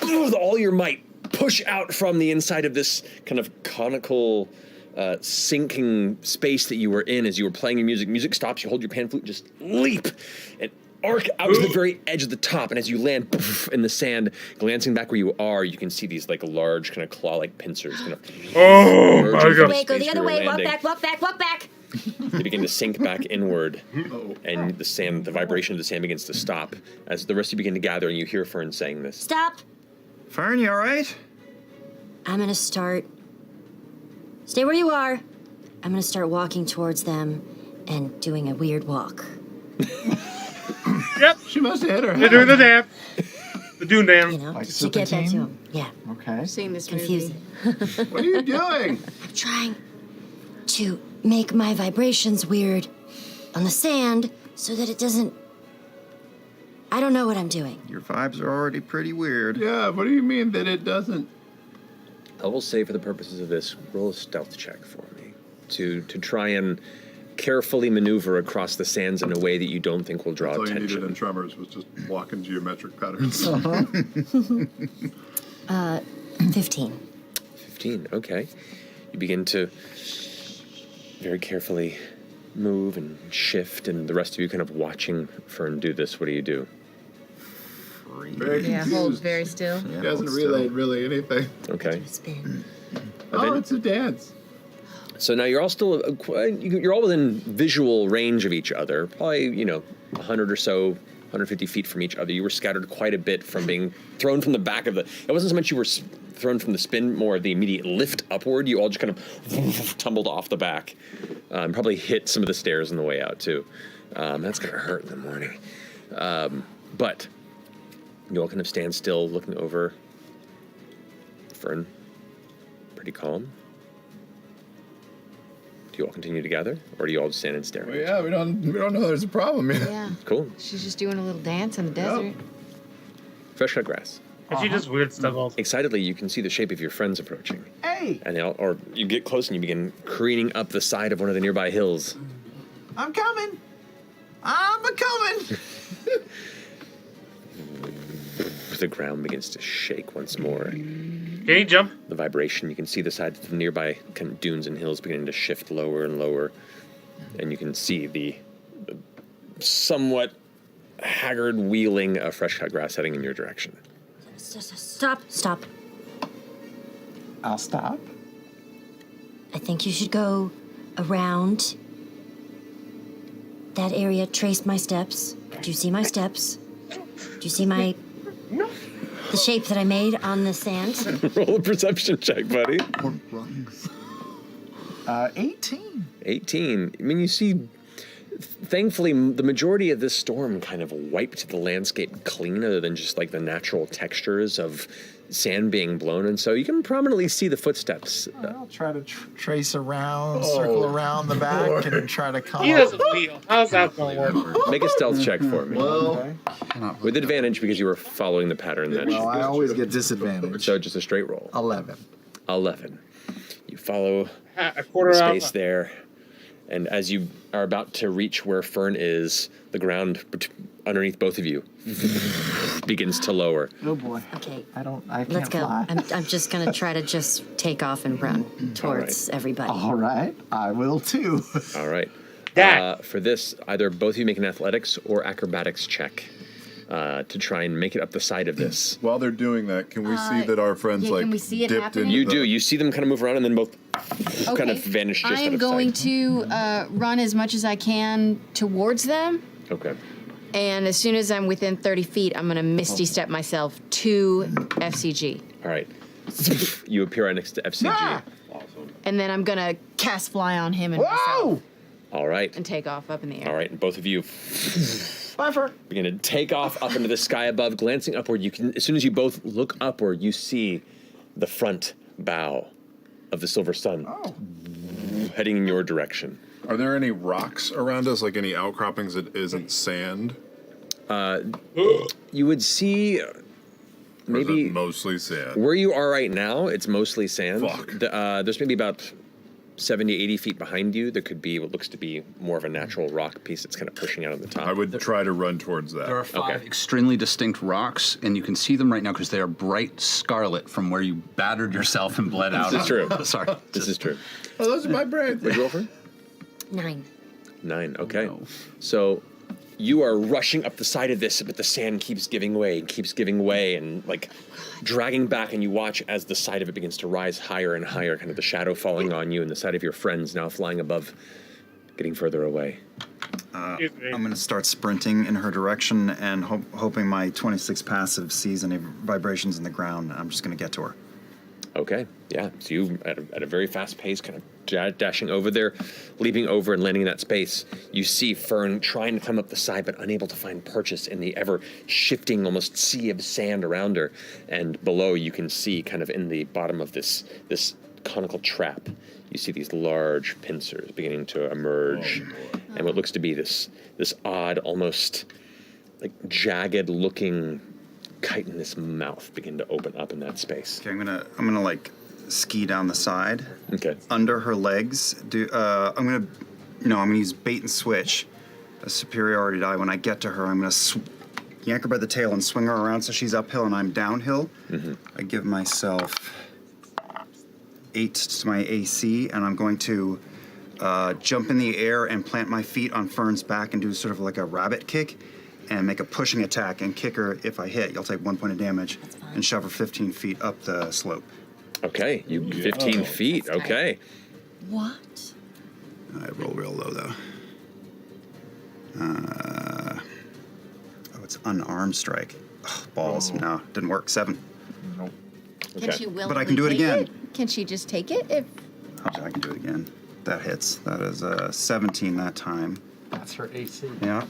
with all your might, push out from the inside of this kind of conical, sinking space that you were in as you were playing your music. Music stops, you hold your pan flute, just leap and arc out to the very edge of the top. And as you land in the sand, glancing back where you are, you can see these like large kind of claw-like pincers kind of. Oh my god! Go the other way. Walk back. Walk back. Walk back. They begin to sink back inward, and the vibration of the sand begins to stop as the rest of you begin to gather, and you hear Fern saying this. Stop. Fern, you all right? I'm gonna start. Stay where you are. I'm gonna start walking towards them and doing a weird walk. Yep. She must have hit her They're head. doing the dance. The Dune dance. You know, Like to get that to serpentine? them. Yeah. Okay. I've seen this Confusing. What are you doing? I'm trying to make my vibrations weird on the sand so that it doesn't. I don't know what I'm doing. Your vibes are already pretty weird. Yeah, what do you mean that it doesn't? I will say, for the purposes of this, roll a stealth check for me to try and carefully maneuver across the sands in a way that you don't think will draw That's all you attention. needed in Tremors was just walking geometric patterns. 15. 15, okay. You begin to very carefully move and shift, and the rest of you kind of watching Fern do this. What do you do? Very Yeah, confused. hold very still. He hasn't relayed really anything. Okay. Spin. Oh, it's a dance. So now you're all still, you're all within visual range of each other, probably, 100 or so, 150 feet from each other. You were scattered quite a bit from being thrown from the back of the, it wasn't so much you were thrown from the spin, more the immediate lift upward. You all just kind of tumbled off the back. Probably hit some of the stairs on the way out too. That's gonna hurt in the morning. But you all kind of stand still looking over. Fern, pretty calm. Do you all continue together, or do you all just stand and stare? Well, yeah, we don't know there's a problem yet. Yeah. Cool. She's just doing a little dance in the desert. Fresh cut grass. And she does weird stuff also. Excitedly, you can see the shape of your friends approaching. Hey, And they all, or you get close and you begin careening up the side of one of the nearby hills. I'm coming. I'm a-coming. The ground begins to shake once more. Can he jump? The vibration, you can see the sides of the nearby kind of dunes and hills beginning to shift lower and lower. And you can see the somewhat haggard wheeling of fresh cut grass heading in your direction. Stop. Stop. I'll stop. I think you should go around that area. Trace my steps. Do you see my steps? Do you see my... the shape that I made on the sand? Roll a perception check, buddy. 18. 18. I mean, you see, thankfully, the majority of this storm kind of wiped the landscape clean, other than just like the natural textures of sand being blown. And so you can prominently see the footsteps. I'll try to trace around, circle around the back, and try to come He up. doesn't wheel. How's that going to work? Make a stealth check for me. Okay. With advantage because you were following the pattern that Well, I always get disadvantage. So just a straight roll. 11. 11. You follow A quarter the out. space there. And as you are about to reach where Fern is, the ground underneath both of you begins to lower. Oh boy. Okay. I can't Let's go. fly. I'm just gonna try to just take off and run towards everybody. All right. I will too. All right. That. For this, either both of you make an athletics or acrobatics check to try and make it up the side of this. While they're doing that, can we see that our friends yeah, can we see it dipped happening? into You the- do. You see them kind of move around and then both kind of Okay. vanish just I out am of going sight. to run as much as I can towards them. Okay. And as soon as I'm within 30 feet, I'm going to misty step myself to F.C.G. All right. You appear right next to F.C.G. Ah! And then I'm going to cast fly on him and myself All right. and take off up in the air. All right. And both of you Bye, Fern. begin to take off up into the sky above, glancing upward. You can, as soon as you both look upward, you see the front bow of the Silver Sun heading in your direction. Are there any rocks around us, like any outcroppings that isn't sand? You would see maybe mostly sand. Where you are right now, it's mostly sand. Fuck. There's maybe about 70, 80 feet behind you. There could be what looks to be more of a natural rock piece that's kind of pushing out on the top. I would try to run towards that. There are 5 extremely distinct rocks, and you can see them right now because they are bright scarlet from where you battered yourself and bled out. This is true. Sorry. This is true. Oh, those are my brains. What'd you roll for? 9. 9, okay. So you are rushing up the side of this, but the sand keeps giving way and like dragging back, and you watch as the side of it begins to rise higher and higher, kind of the shadow falling on you, and the side of your friends now flying above, getting further away. I'm going to start sprinting in her direction and hoping my 26 passive sees any vibrations in the ground. I'm just going to get to her. Okay, yeah. So you, at a very fast pace, kind of dashing over there, leaping over and landing in that space. You see Fern trying to climb up the side, but unable to find purchase in the ever-shifting, almost sea of sand around her. And below, you can see, kind of in the bottom of this conical trap, you see these large pincers beginning to emerge, and what looks to be this odd, almost like jagged-looking chitinous mouth begin to open up in that space. Okay, I'm gonna like ski down the side. Okay. Under her legs. I'm gonna use bait and switch, a superiority die. When I get to her, I'm gonna yank her by the tail and swing her around so she's uphill and I'm downhill. Mm-hmm. I give myself 8 to my AC, and I'm going to jump in the air and plant my feet on Fern's back and do sort of like a rabbit kick and make a pushing attack and kick her. If I hit, you'll take 1 point of damage and shove her 15 feet up the slope. Okay, you 15 feet, okay. What? I roll real low, though. It's unarmed strike. Ugh, balls. No, didn't work. 7. Nope. Can she willingly But I can do it take again. it? Can she just take it? If I can do it again. That hits. That is 17 that time. That's her AC. Yeah.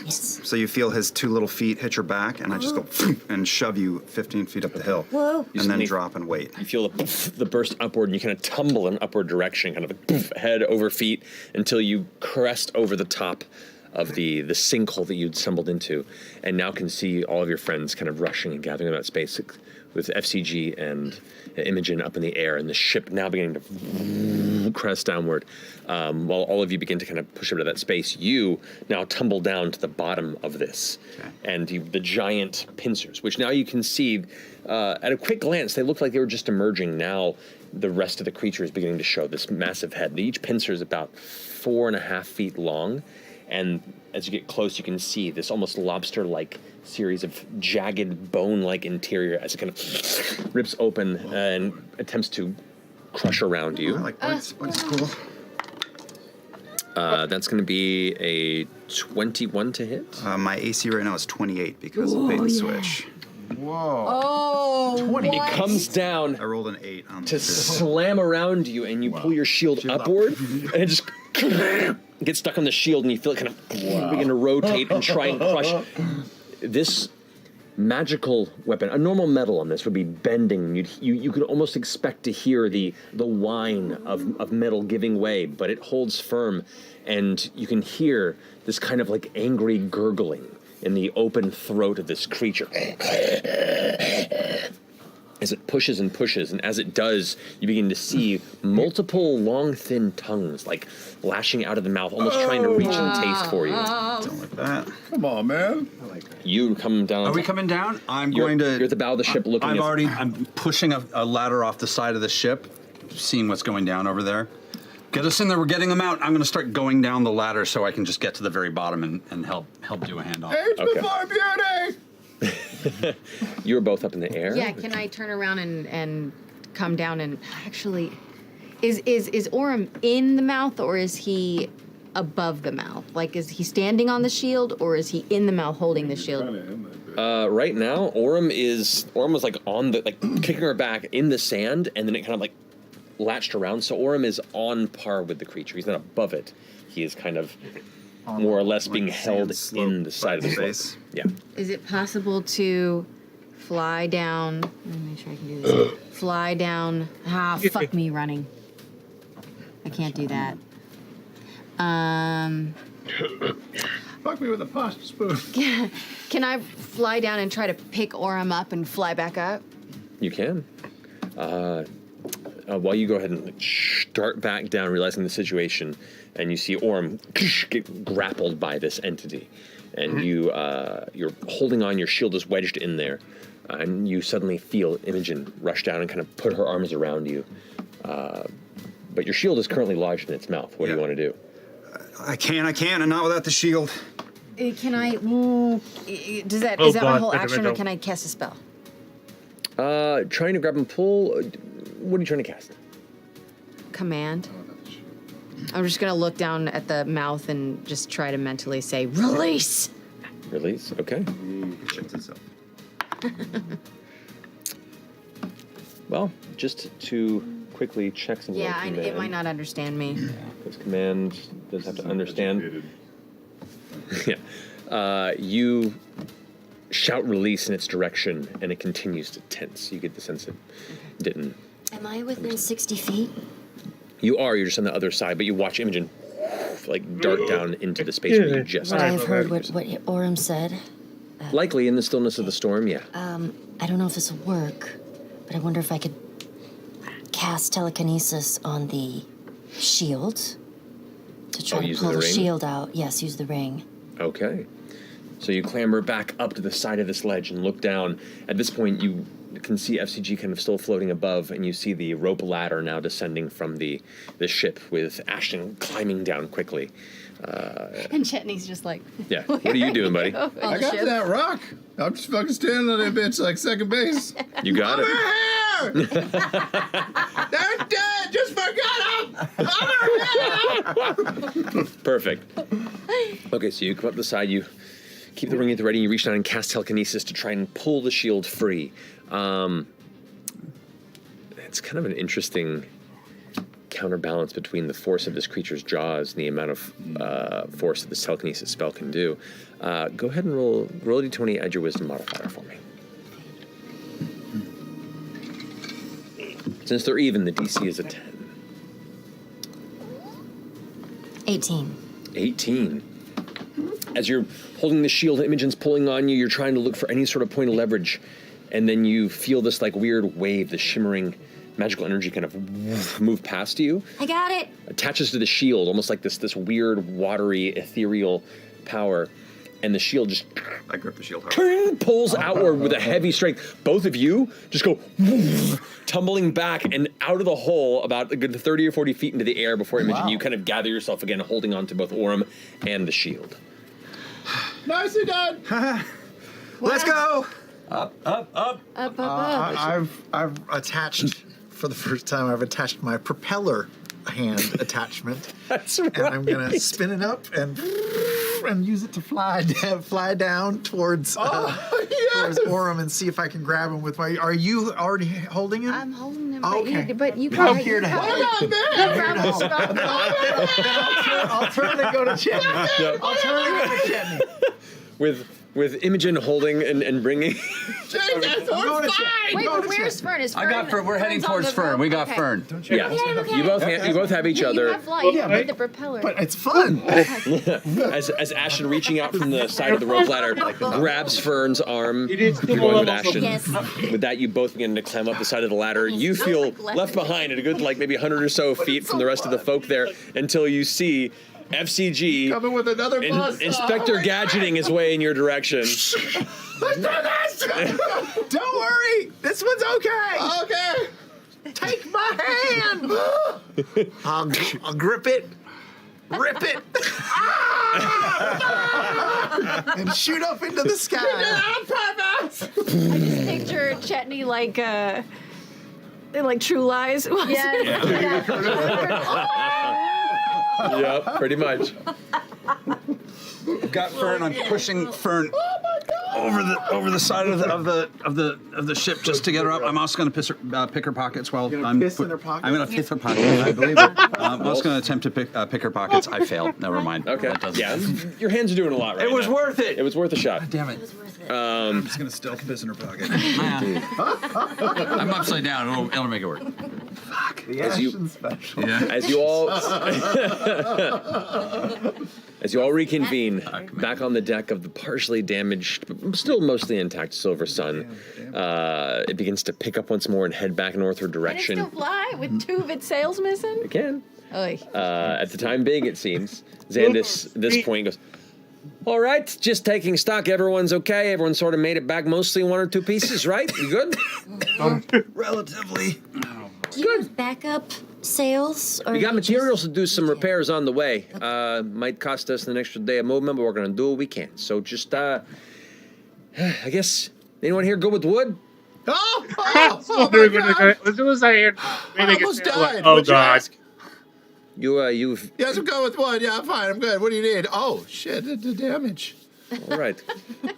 Yes. So you feel his 2 little feet hit your back, and I just go and shove you 15 feet up the hill. Whoa. And then drop and wait. You feel the burst upward, and you kind of tumble in an upward direction, kind of head over feet, until you crest over the top of the sinkhole that you'd stumbled into, and now can see all of your friends kind of rushing and gathering in that space with F.C.G. and Imogen up in the air, and the ship now beginning to crest downward. While all of you begin to kind of push over to that space, you now tumble down to the bottom of this. Okay. And the giant pincers, which now you can see, at a quick glance, they look like they were just emerging. Now the rest of the creature is beginning to show this massive head. Each pincer is about 4.5 feet long, and as you get close, you can see this almost lobster-like series of jagged bone-like interior as it kind of rips open and attempts to crush around you. I like Bugs cool. That's going to be a 21 to hit. My AC right now is 28 because of bait and switch. Whoa. Oh, 20. It comes down I rolled an 8 on to slam around you, and you pull your shield upward, and it just gets stuck on the shield, and you feel it kind of begin to rotate and try and crush. This magical weapon, a normal metal on this would be bending. You could almost expect to hear the whine of metal giving way, but it holds firm, and you can hear this kind of like angry gurgling in the open throat of this creature. As it pushes and pushes, and as it does, you begin to see multiple long, thin tongues, like lashing out of the mouth, almost trying to reach and taste for you. Don't like that. Come on, man. You come down. Are we coming down? You're at the bow of the ship looking at... I'm pushing a ladder off the side of the ship, seeing what's going down over there. Get us in there, we're getting them out. I'm going to start going down the ladder so I can just get to the very bottom and help do a handoff. Age before beauty! You were both up in the air? Yeah, can I turn around and come down and actually... Is Orem in the mouth, or is he above the mouth? Like, is he standing on the shield, or is he in the mouth holding the shield? Right now, Orem was like on the, like kicking her back in the sand, and then it kind of like latched around. So Orem is on par with the creature. He's not above it. He is kind of more or less being held in the side of the face. Yeah. Is it possible to fly down? Let me make sure I can do this. Fly down. Fuck me running. I can't do that. Fuck me with a pasta spoon. Can I fly down and try to pick Orem up and fly back up? You can. While you go ahead and start back down, realizing the situation, and you see Orem get grappled by this entity, and you're holding on. Your shield is wedged in there, and you suddenly feel Imogen rush down and kind of put her arms around you. But your shield is currently lodged in its mouth. What do you want to do? I can, and not without the shield. Can I? Is that Oh, my God, whole better action, no. or can I cast a spell? Trying to grab and pull. What are you trying to cast? Command. I'm just gonna look down at the mouth and just try to mentally say, "Release." Release. Okay. Shits itself. Well, just to quickly check something. Yeah, like it might not understand me. Because command does have to understand. Yeah. You shout release in its direction, and it continues to tense. You get the sense it didn't. Am I within 60 feet? You are. You're just on the other side, but you watch Imogen like dart down into the space where you just. Would I have heard what Orem said? Likely in the stillness of the storm. Yeah. I don't know if this will work, but I wonder if I could cast telekinesis on the shield to try to using pull the the ring? shield out. Yes, use the ring. Okay. So you clamber back up to the side of this ledge and look down. At this point, you can see F.C.G. kind of still floating above, and you see the rope ladder now descending from the ship with Ashton climbing down quickly. And Chetney's just like, Yeah. What are you doing, buddy? on I the got ship. that rock. I'm just fucking standing on that bitch like second base. You got it. Over here! They're dead! Just forgot them! Perfect. Okay, so you come up the side, you keep the ring at the ready, and you reach down and cast telekinesis to try and pull the shield free. It's kind of an interesting counterbalance between the force of this creature's jaws and the amount of force that this telekinesis spell can do. Go ahead and roll a d20, add your wisdom modifier for me. Since they're even, the DC is a 10. 18. 18. As you're holding the shield, Imogen's pulling on you, you're trying to look for any sort of point of leverage, and then you feel this like weird wave, the shimmering magical energy kind of move past you. I got it. Attaches to the shield, almost like this weird, watery, ethereal power. And the shield just I grip the shield hard. pulls outward with a heavy strength. Both of you just go tumbling back and out of the hole about a good 30 or 40 feet into the air before Imogen. You kind of gather yourself again, holding on to both Orem and the shield. Nicely done! Let's go! Up, up. I've attached, for the first time, I've attached my propeller hand attachment. That's right. And I'm going to spin it up and use it to fly down towards Orem and see if I can grab him with my... Are you already holding him? I'm holding him, Okay. but you I'm can. here to help. I'll turn and go to Chetney. I'll turn and go to Chetney. With Imogen holding and bringing... Wait, but where's Fern? Is Fern? I got Fern. We're heading Fern's on towards the Fern. rope? We got Okay. Fern. Yeah, you both have each You other. have light with the propeller. But it's fun. As Ashton, reaching out from the side of the rope ladder, grabs Fern's arm. You need You're going with levels of- Ashton. Yes. With that, you both begin to climb up the side of the ladder. You feel left behind at a good, maybe 100 or so feet from the rest of the folk there until you see F.C.G. Coming with another bus. Inspector gadgeting his way in your direction. Let's do this! Don't worry. This one's okay. Okay. Take my hand. I'll grip it. Rip it. And shoot up into the sky. I just picture Chetney like True Lies. Yep, pretty much. Got Fern. I'm pushing Fern over the side of the ship just to get her up. I'm also going to pick her pockets while I'm piss in her pockets? I'm going to piss her pockets. I believe it. I'm also going to attempt to pick her pockets. I failed. Never mind. Okay. That doesn't- Yeah, your hands are doing a lot right It was now. worth it. It was worth a shot. Damn it. I'm just gonna stealth piss in her pocket. I'm upside down. It'll make it work. The action special. Yeah. As you all As you all reconvene back on the deck of the partially damaged, but still mostly intact Silver Sun, it begins to pick up once more and head back northward direction. Can it still fly with 2 of its sails missing? It can. Oy. At the time being, it seems. Xandis, at this point, goes, all right, just taking stock. Everyone's okay. Everyone sort of made it back mostly in 1 or 2 pieces, right? You good? Relatively. Do you have backup sails? Or We got materials to do some repairs on the way. Might cost us an extra day of movement, but we're going to do what we can. So just, I guess, anyone here good with wood? Oh my God. As soon as I heard, I almost died. Oh, What'd you God. ask? You've... Yes, I'm going with 1. Yeah, I'm fine. I'm good. What do you need? Oh, shit, the damage. All right.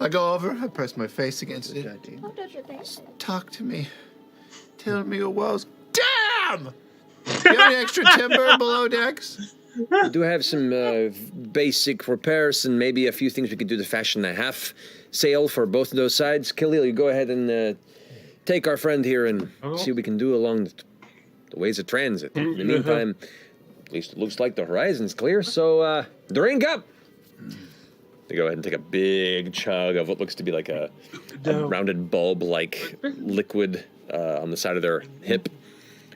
I go over. I press my face against it. Talk to me. Tell me your woes. Damn! Do you have any extra timber below decks? We do have some basic repairs and maybe a few things we could do to fashion a half sail for both of those sides. Khalil, you go ahead and take our friend here and see what we can do along the ways of transit. In the meantime, at least it looks like the horizon's clear, so drink up! They go ahead and take a big chug of what looks to be like a rounded bulb-like liquid on the side of their hip,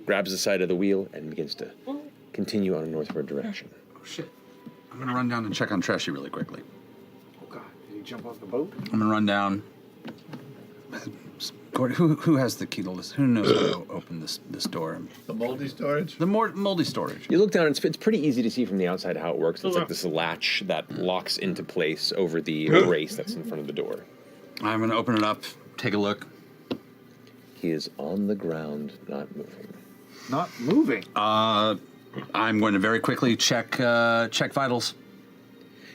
grabs the side of the wheel, and begins to continue on a northward direction. Oh, shit. I'm going to run down and check on Trashy really quickly. Oh, God. Did he jump off the boat? I'm going to run down. Gordon, who has the key to this? Who knows how to open this door? The moldy storage? The moldy storage. You look down, and it's pretty easy to see from the outside how it works. It's like this latch that locks into place over the brace that's in front of the door. I'm going to open it up, take a look. He is on the ground, not moving. Not moving? I'm going to very quickly check vitals.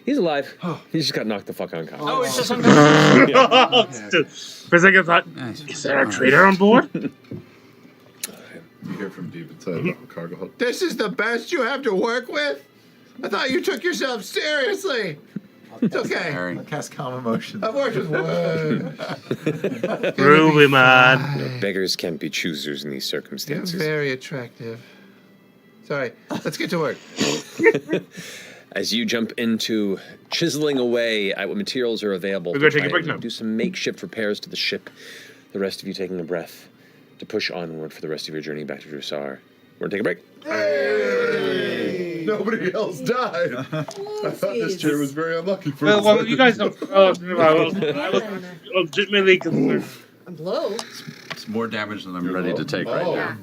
He's alive. He just got knocked the fuck unconscious. Oh, it's just unconscious. For a second, I thought, is there a traitor on board? You hear from deep inside the cargo hold. This is the best you have to work with? I thought you took yourself seriously. It's okay. I'll cast calm emotions. I've worked with wood. Ruby, man. No, beggars can't be choosers in these You're circumstances. very attractive. Sorry, let's get to work. As you jump into chiseling away at what materials are available, We're gonna to take a try break and now. do some makeshift repairs to the ship. The rest of you taking a breath to push onward for the rest of your journey back to Drusar. We're gonna take a break. Hey! Nobody else died. I thought this chair was very unlucky for a Well, second. you guys don't. I was legitimately concerned. I'm low. It's more damage than I'm ready to take right now.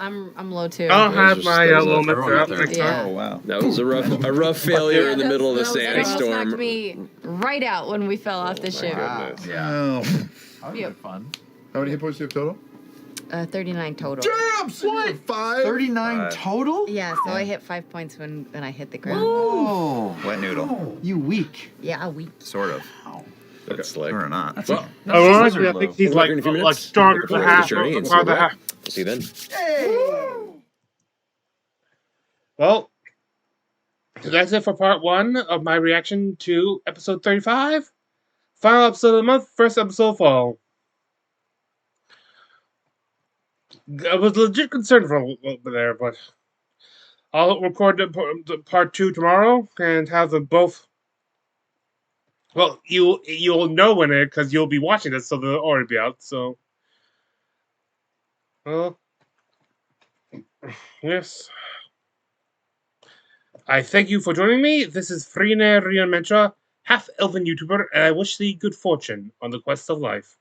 I'm low too. I don't have my little meter up there. next Yeah. time. Oh, wow. That was a rough failure in the middle of the That almost knocked sandstorm. me right out when we fell off the ship. Goodness. Oh. That was fun. How many hit points do you have total? 39 total. Damn! So what? 5? 39 total? Yeah, so I hit 5 points when I hit the ground. Oh, Wet noodle. you weak. Yeah, we. Sort of. That's like, Or not. well, Ironically, I think he's We'll like, in a few like minutes. stronger Looking than forward to half. the journey and see Part of the what- half. We'll see you then. Well, so that's it for part 1 of my reaction to episode 35. Final episode of the month, first episode of fall. I was legit concerned for a little bit there, but I'll record the part 2 tomorrow and have them both. Well, you'll know when it, because you'll be watching this, so they'll already be out. So, well, yes. I thank you for joining me. This is Frine Rion Mentra, half-elven YouTuber, and I wish thee good fortune on the quest of life.